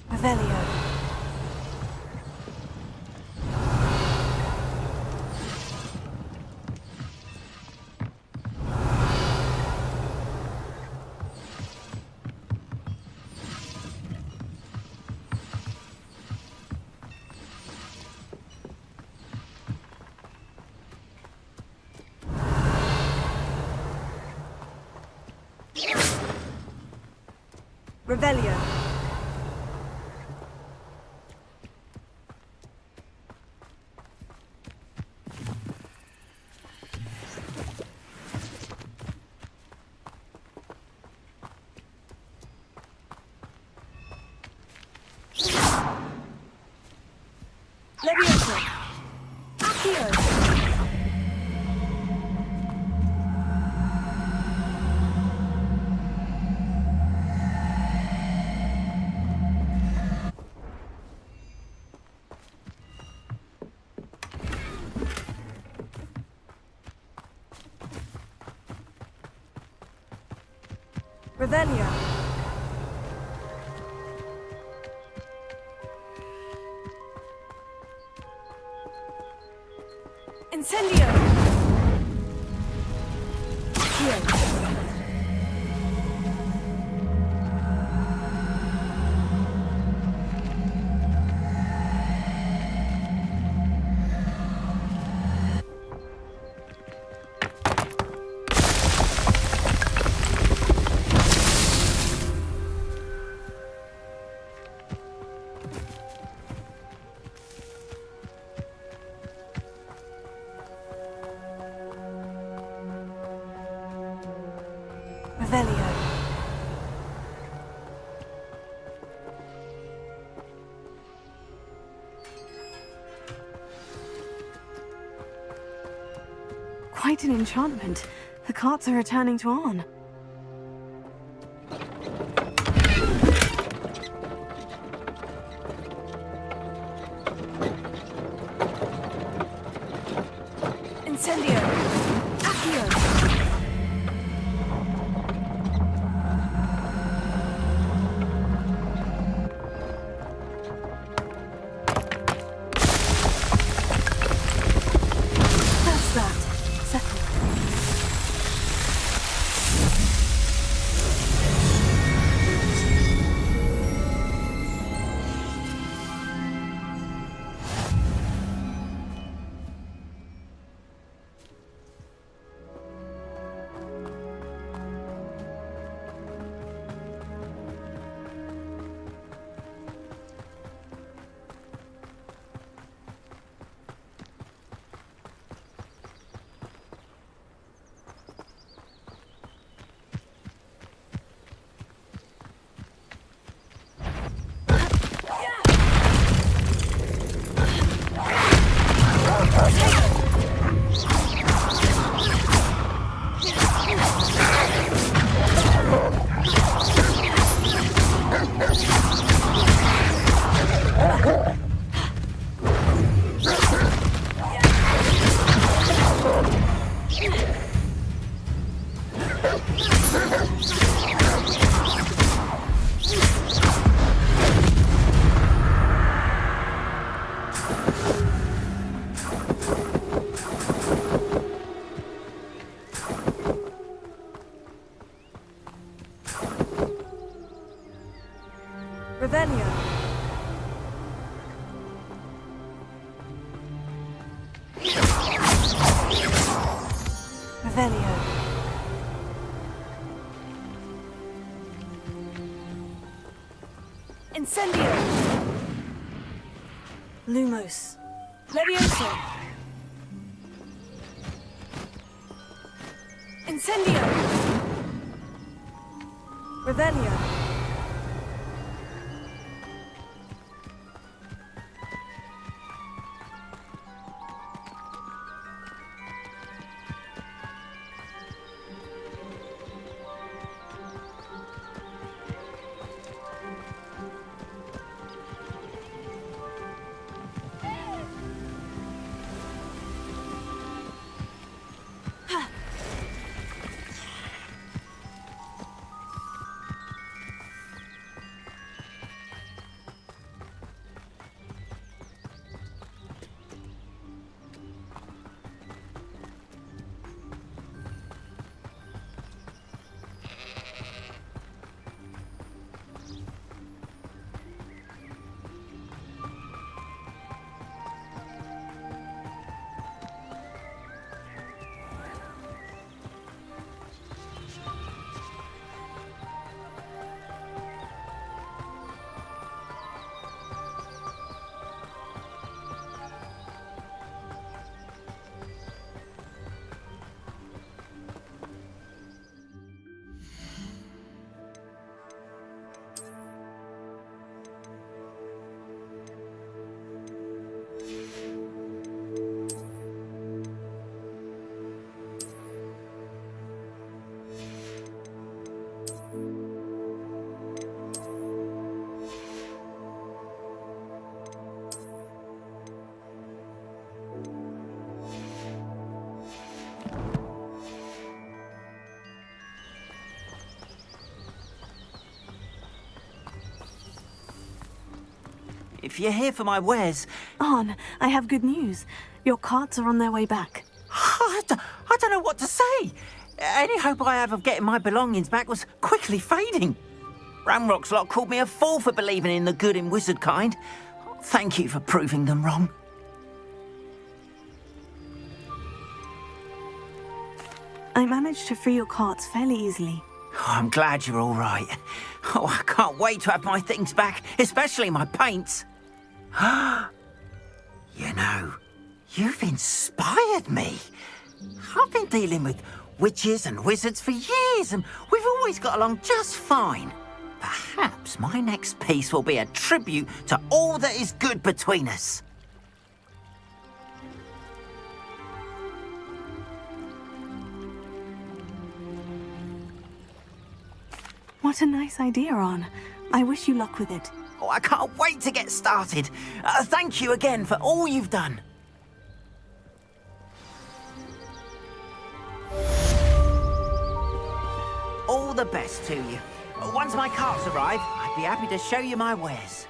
Revelio. Revelio. Levioso. Accio. Revelio. Incendio. Accio. Revelio. Quite an enchantment. The carts are returning to Arn. Incendio. Accio. That's that. Settled. Revelio. Revelio. Incendio. Lumos. Levioso. Incendio! Revelio! If you're here for my wares... Arn, I have good news. Your carts are on their way back. I don't know what to say. Any hope I have of getting my belongings back was quickly fading. Ramrock's lot called me a fool for believing in the good in wizard kind. Thank you for proving them wrong. I managed to free your carts fairly easily. Oh, I'm glad you're all right. Oh, I can't wait to have my things back, especially my paints. You know, you've inspired me. I've been dealing with witches and wizards for years, and we've always got along just fine. Perhaps my next piece will be a tribute to all that is good between us. What a nice idea, Arn. I wish you luck with it. Oh, I can't wait to get started. Thank you again for all you've done. All the best to you. Once my carts arrive, I'd be happy to show you my wares.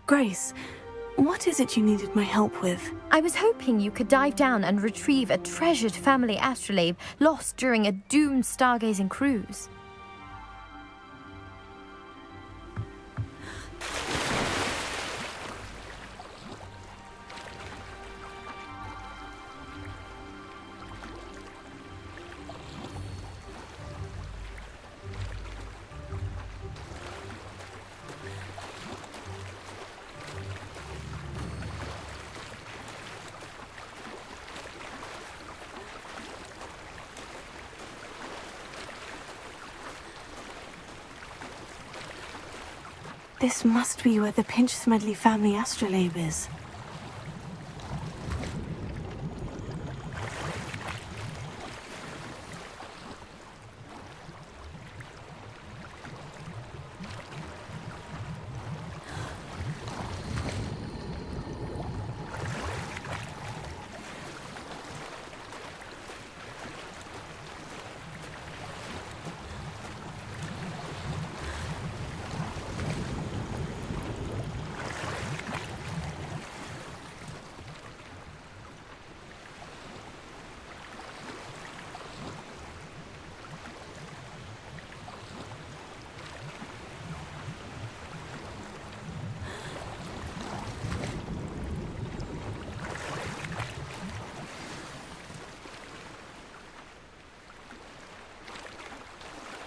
Grace, what is it you needed my help with? I was hoping you could dive down and retrieve a treasured family astrolabe lost during a doomed stargazing cruise. This must be where the Pinch-Smedley family astrolabe is.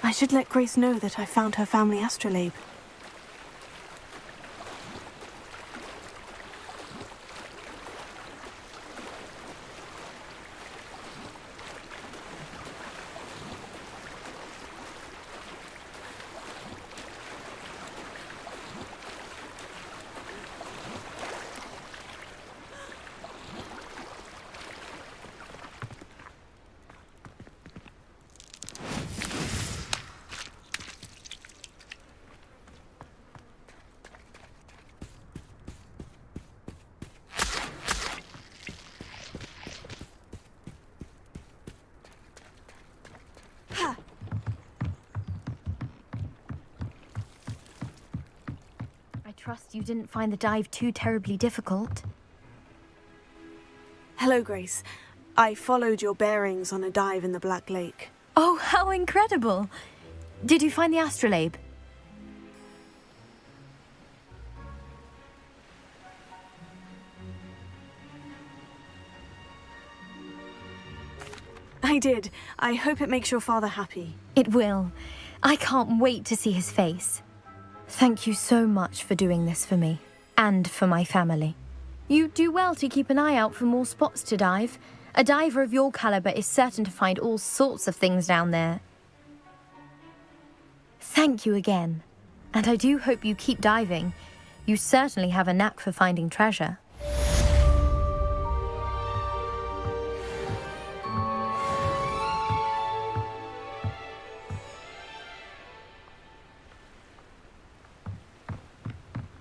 I should let Grace know that I found her family astrolabe. I trust you didn't find the dive too terribly difficult. Hello, Grace. I followed your bearings on a dive in the Black Lake. Oh, how incredible! Did you find the astrolabe? I did. I hope it makes your father happy. It will. I can't wait to see his face. Thank you so much for doing this for me, and for my family. You do well to keep an eye out for more spots to dive. A diver of your caliber is certain to find all sorts of things down there. Thank you again. And I do hope you keep diving. You certainly have a knack for finding treasure.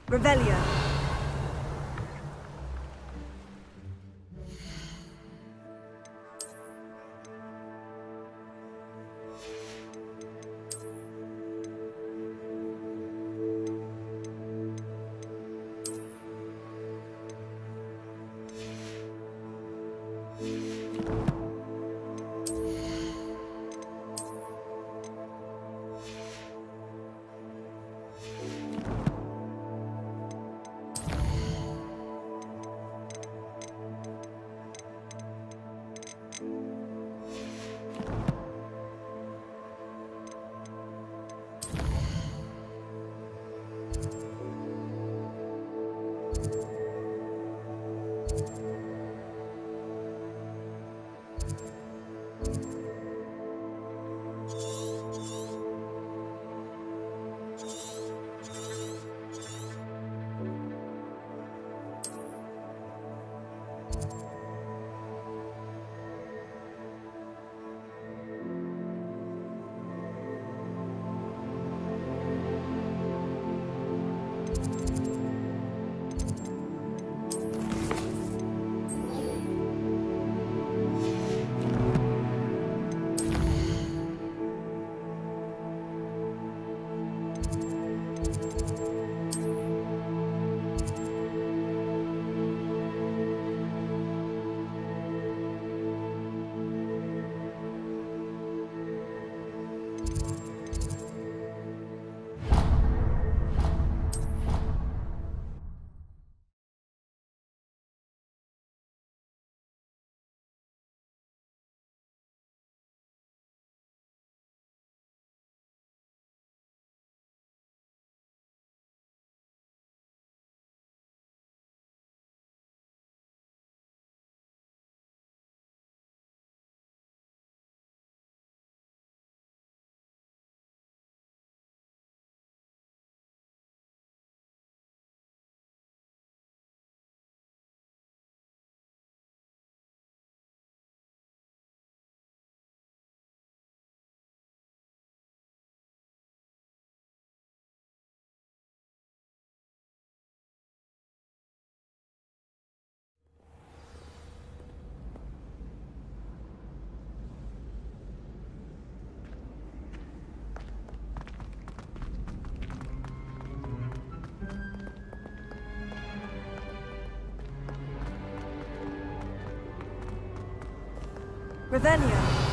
Revelio. Revelio.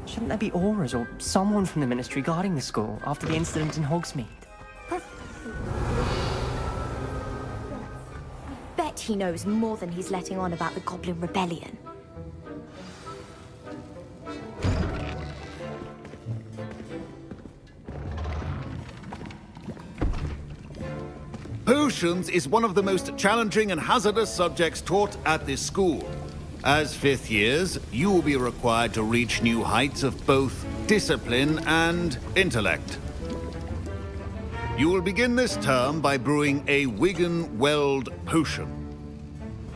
Shouldn't there be auras or someone from the Ministry guarding the school after the incident in Hogsmeade? Bet he knows more than he's letting on about the Goblin Rebellion. Potions is one of the most challenging and hazardous subjects taught at this school. As fifth years, you will be required to reach new heights of both discipline and intellect. You will begin this term by brewing a Wigan-Weld potion.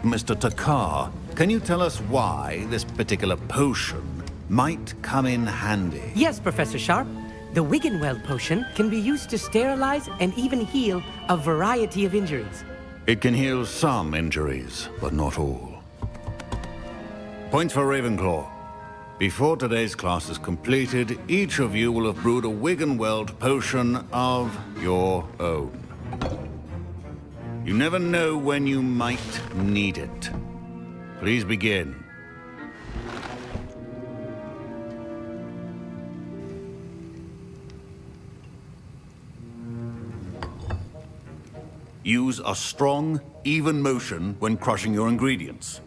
Mr. Takar, can you tell us why this particular potion might come in handy? Yes, Professor Sharp. The Wigan-Weld potion can be used to sterilize and even heal a variety of injuries. It can heal some injuries, but not all. Point for Ravenclaw. Before today's class is completed, each of you will have brewed a Wigan-Weld potion of your own. You never know when you might need it. Please begin. Use a strong, even motion when crushing your ingredients.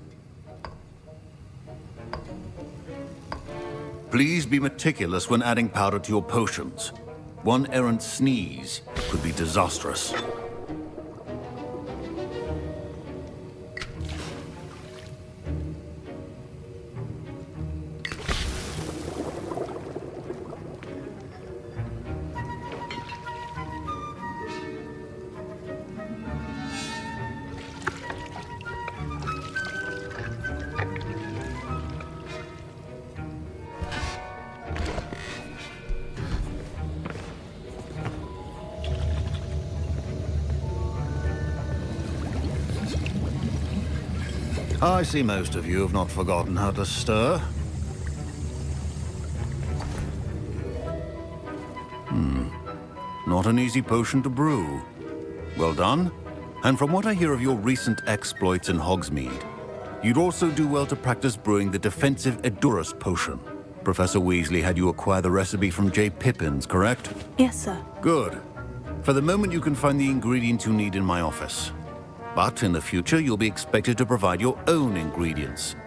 Please be meticulous when adding powder to your potions. One errant sneeze could be disastrous. I see most of you have not forgotten how to stir. Not an easy potion to brew. Well done. And from what I hear of your recent exploits in Hogsmeade, you'd also do well to practice brewing the defensive Edurus potion. Professor Weasley had you acquire the recipe from J. Pippins, correct? Yes, sir. Good. For the moment, you can find the ingredients you need in my office. But in the future, you'll be expected to provide your own ingredients.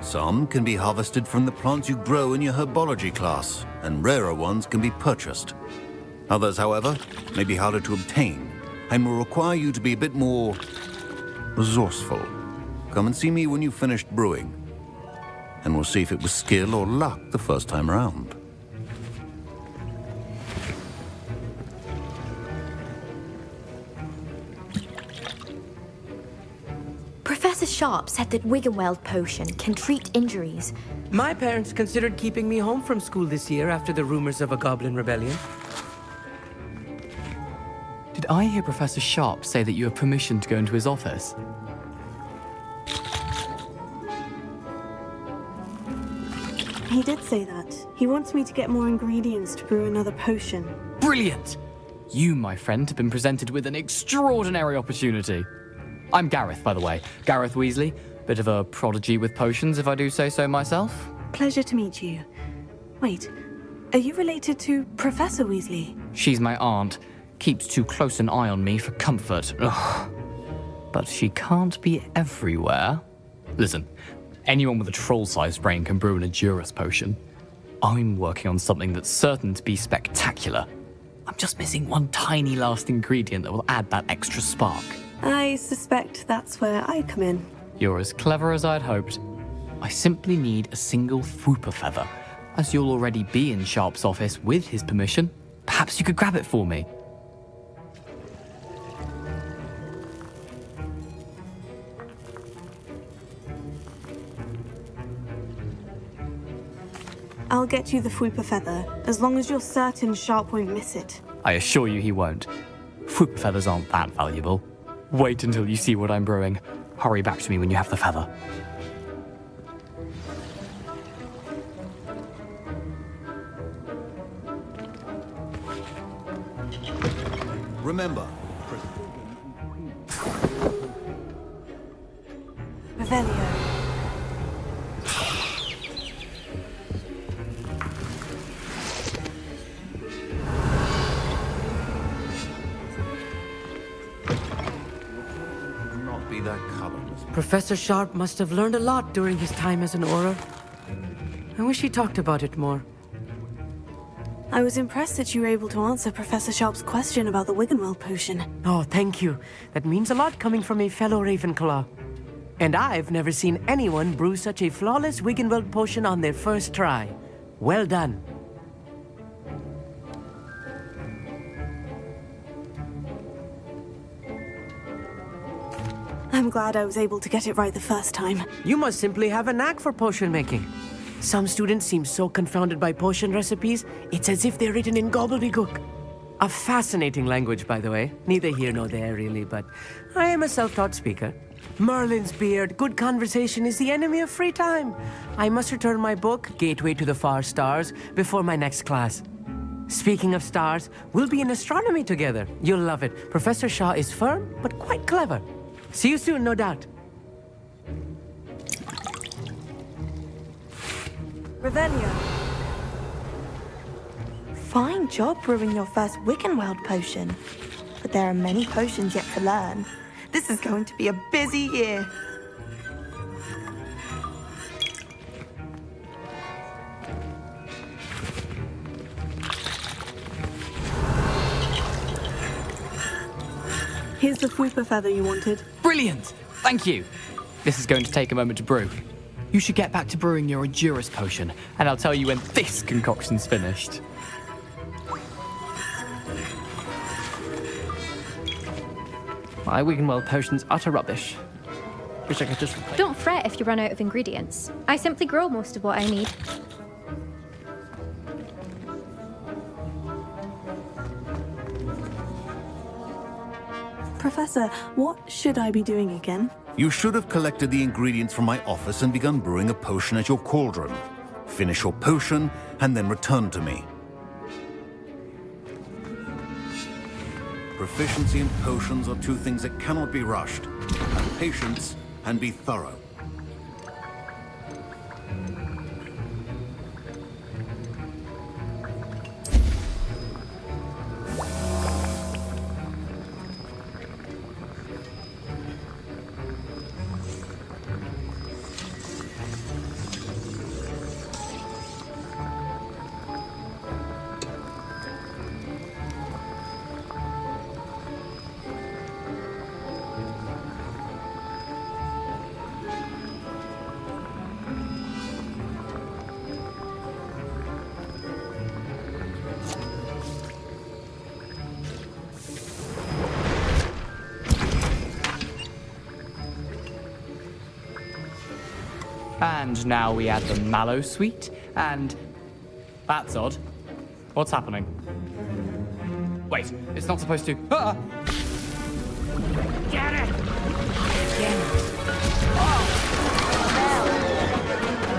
Some can be harvested from the plants you grow in your herbology class, and rarer ones can be purchased. Others, however, may be harder to obtain, and will require you to be a bit more resourceful. Come and see me when you've finished brewing, and we'll see if it was skill or luck the first time around. Professor Sharp said that Wigan-Weld potion can treat injuries. My parents considered keeping me home from school this year after the rumors of a Goblin Rebellion. Did I hear Professor Sharp say that you have permission to go into his office? He did say that. He wants me to get more ingredients to brew another potion. Brilliant! You, my friend, have been presented with an extraordinary opportunity. I'm Gareth, by the way. Gareth Weasley. Bit of a prodigy with potions, if I do say so myself. Pleasure to meet you. Wait, are you related to Professor Weasley? She's my aunt. Keeps too close an eye on me for comfort. Ugh. But she can't be everywhere. Listen, anyone with a troll-sized brain can brew an Edurus potion. I'm working on something that's certain to be spectacular. I'm just missing one tiny last ingredient that will add that extra spark. I suspect that's where I come in. You're as clever as I'd hoped. I simply need a single Fwooper feather. As you'll already be in Sharp's office with his permission, perhaps you could grab it for me. I'll get you the Fwooper feather, as long as you're certain Sharp won't miss it. I assure you he won't. Fwooper feathers aren't that valuable. Wait until you see what I'm brewing. Hurry back to me when you have the feather. Remember, Revelio. not be that colorless. Professor Sharp must have learned a lot during his time as an Auror. I wish he talked about it more. I was impressed that you were able to answer Professor Sharp's question about the Wiggenweld potion. Oh, thank you. That means a lot coming from a fellow Ravenclaw. And I've never seen anyone brew such a flawless Wiggenweld potion on their first try. Well done. I'm glad I was able to get it right the first time. You must simply have a knack for potion making. Some students seem so confounded by potion recipes, it's as if they're written in gobbledygook. A fascinating language, by the way. Neither here nor there, really, but I am a self-taught speaker. Merlin's beard, good conversation is the enemy of free time. I must return my book, Gateway to the Far Stars, before my next class. Speaking of stars, we'll be in astronomy together. You'll love it. Professor Shaw is firm, but quite clever. See you soon, no doubt. Revelio. Fine job brewing your first Wiggenweld potion. But there are many potions yet to learn. This is going to be a busy year. Here's the Fwooper feather you wanted. Brilliant! Thank you. This is going to take a moment to brew. You should get back to brewing your Endurus potion, and I'll tell you when this concoction's finished. My Wiggenweld potion's utter rubbish. Wish I could just replace. Don't fret if you run out of ingredients. I simply grow most of what I need. Professor, what should I be doing again? You should have collected the ingredients from my office and begun brewing a potion at your cauldron. Finish your potion and then return to me. Proficiency in potions are two things that cannot be rushed. Have patience and be thorough. And now we add the mallow sweet, and... That's odd. What's happening? Wait, it's not supposed to... Ah! Get it!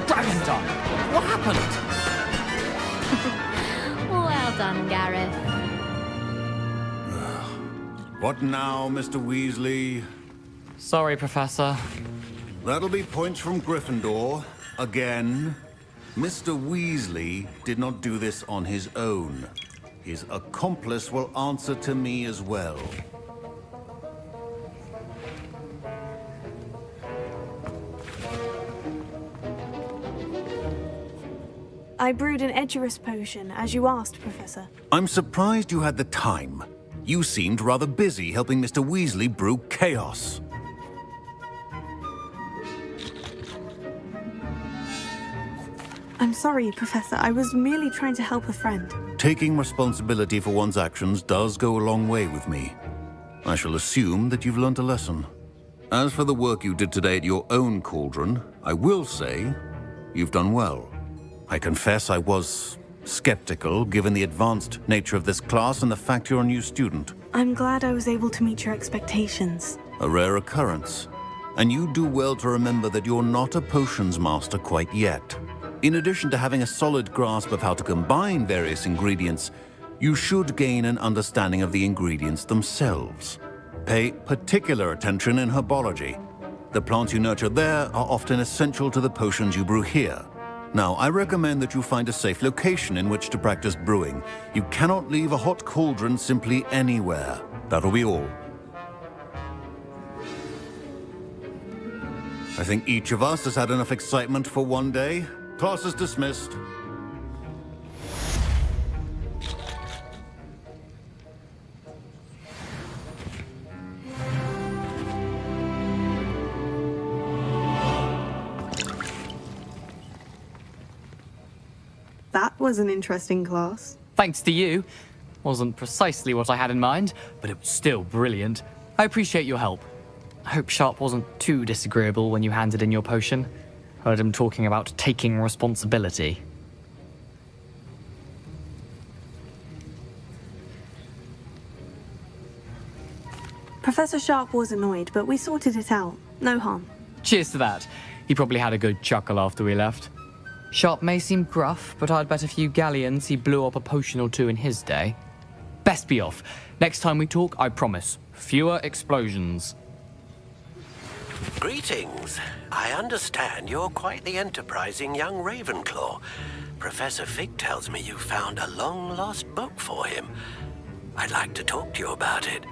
Dragon Dog! What happened? Well done, Gareth. What now, Mr. Weasley? Sorry, Professor. That'll be points from Gryffindor. Again. Mr. Weasley did not do this on his own. His accomplice will answer to me as well. I brewed an Edurus potion, as you asked, Professor. I'm surprised you had the time. You seemed rather busy helping Mr. Weasley brew chaos. I'm sorry, Professor. I was merely trying to help a friend. Taking responsibility for one's actions does go a long way with me. I shall assume that you've learnt a lesson. As for the work you did today at your own cauldron, I will say you've done well. I confess I was skeptical, given the advanced nature of this class and the fact you're a new student. I'm glad I was able to meet your expectations. A rare occurrence. And you do well to remember that you're not a potions master quite yet. In addition to having a solid grasp of how to combine various ingredients, you should gain an understanding of the ingredients themselves. Pay particular attention in herbology. The plants you nurture there are often essential to the potions you brew here. Now, I recommend that you find a safe location in which to practice brewing. You cannot leave a hot cauldron simply anywhere. That'll be all. I think each of us has had enough excitement for one day. Class is dismissed. That was an interesting class. Thanks to you. Wasn't precisely what I had in mind, but it was still brilliant. I appreciate your help. I hope Sharp wasn't too disagreeable when you handed in your potion. Heard him talking about taking responsibility. Professor Sharp was annoyed, but we sorted it out. No harm. Cheers to that. He probably had a good chuckle after we left. Sharp may seem gruff, but I'd bet a few galleons he blew up a potion or two in his day. Best be off. Next time we talk, I promise, fewer explosions. Greetings. I understand you're quite the enterprising young Ravenclaw. Professor Fig tells me you found a long-lost book for him. I'd like to talk to you about it.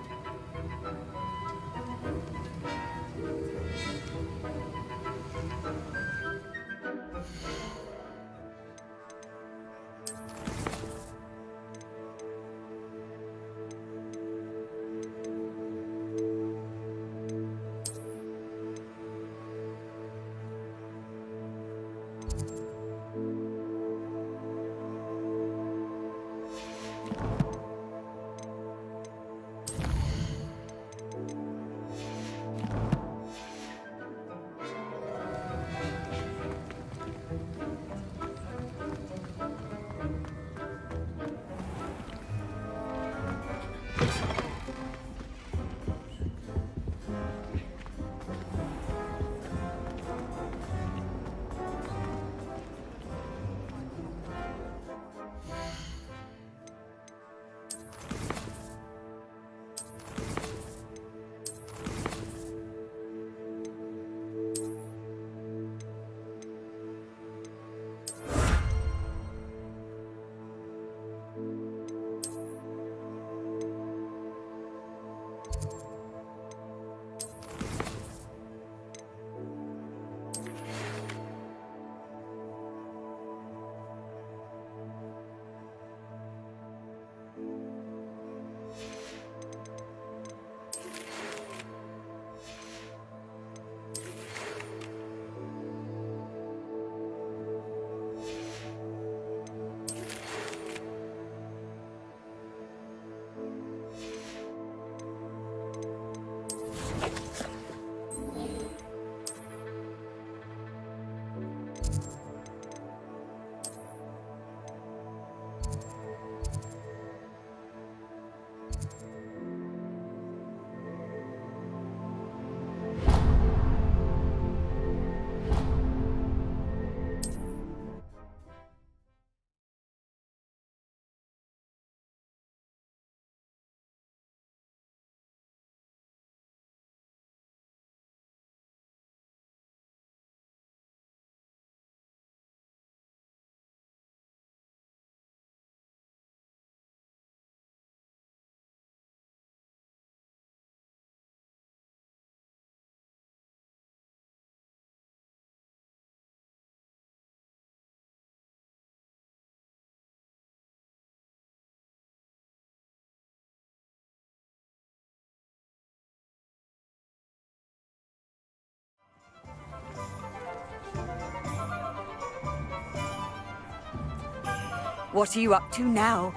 What are you up to now?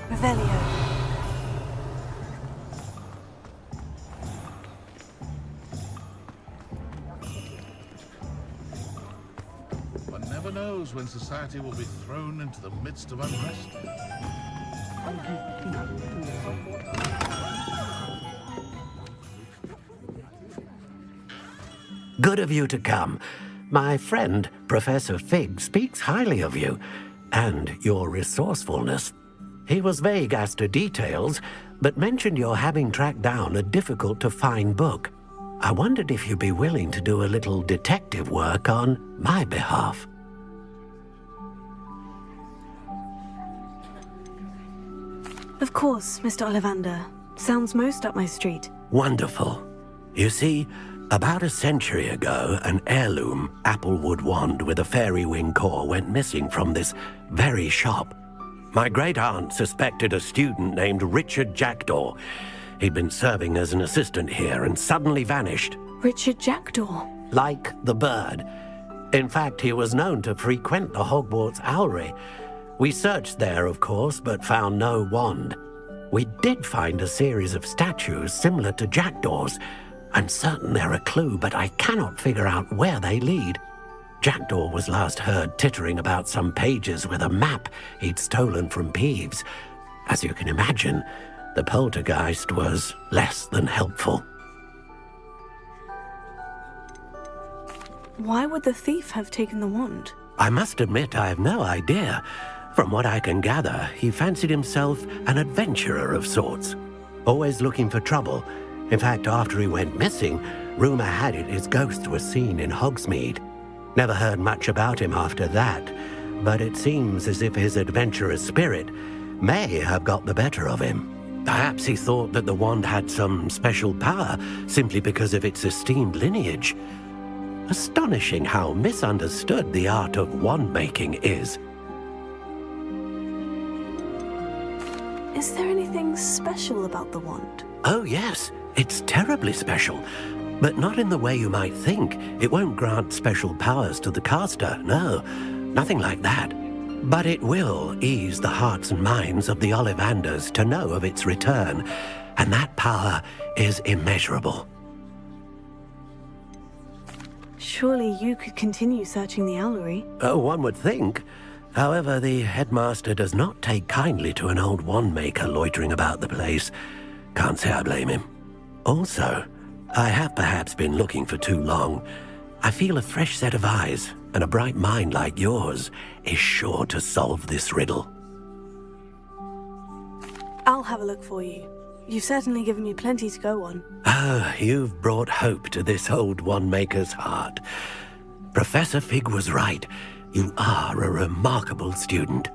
Revelio. One never knows when society will be thrown into the midst of unrest. Good of you to come. My friend, Professor Fig, speaks highly of you and your resourcefulness. He was vague as to details, but mentioned your having tracked down a difficult-to-find book. I wondered if you'd be willing to do a little detective work on my behalf. Of course, Mr. Ollivander. Sounds most up my street. Wonderful. You see, about a century ago, an heirloom applewood wand with a fairy wing core went missing from this very shop. My great-aunt suspected a student named Richard Jackdaw. He'd been serving as an assistant here and suddenly vanished. Richard Jackdaw? Like the bird. In fact, he was known to frequent the Hogwarts Owlery. We searched there, of course, but found no wand. We did find a series of statues similar to Jackdaw's. I'm certain they're a clue, but I cannot figure out where they lead. Jackdaw was last heard tittering about some pages with a map he'd stolen from Peeves. As you can imagine, the poltergeist was less than helpful. Why would the thief have taken the wand? I must admit I have no idea. From what I can gather, he fancied himself an adventurer of sorts, always looking for trouble. In fact, after he went missing, rumor had it his ghost was seen in Hogsmeade. Never heard much about him after that, but it seems as if his adventurous spirit may have got the better of him. Perhaps he thought that the wand had some special power simply because of its esteemed lineage. Astonishing how misunderstood the art of wand-making is. Is there anything special about the wand? Oh yes, it's terribly special. But not in the way you might think. It won't grant special powers to the caster, no. Nothing like that. But it will ease the hearts and minds of the Ollivanders to know of its return. And that power is immeasurable. Surely you could continue searching the Owlery. Oh, one would think. However, the headmaster does not take kindly to an old wand-maker loitering about the place. Can't say I blame him. Also, I have perhaps been looking for too long. I feel a fresh set of eyes, and a bright mind like yours is sure to solve this riddle. I'll have a look for you. You've certainly given me plenty to go on. Ah, you've brought hope to this old wand-maker's heart. Professor Fig was right. You are a remarkable student.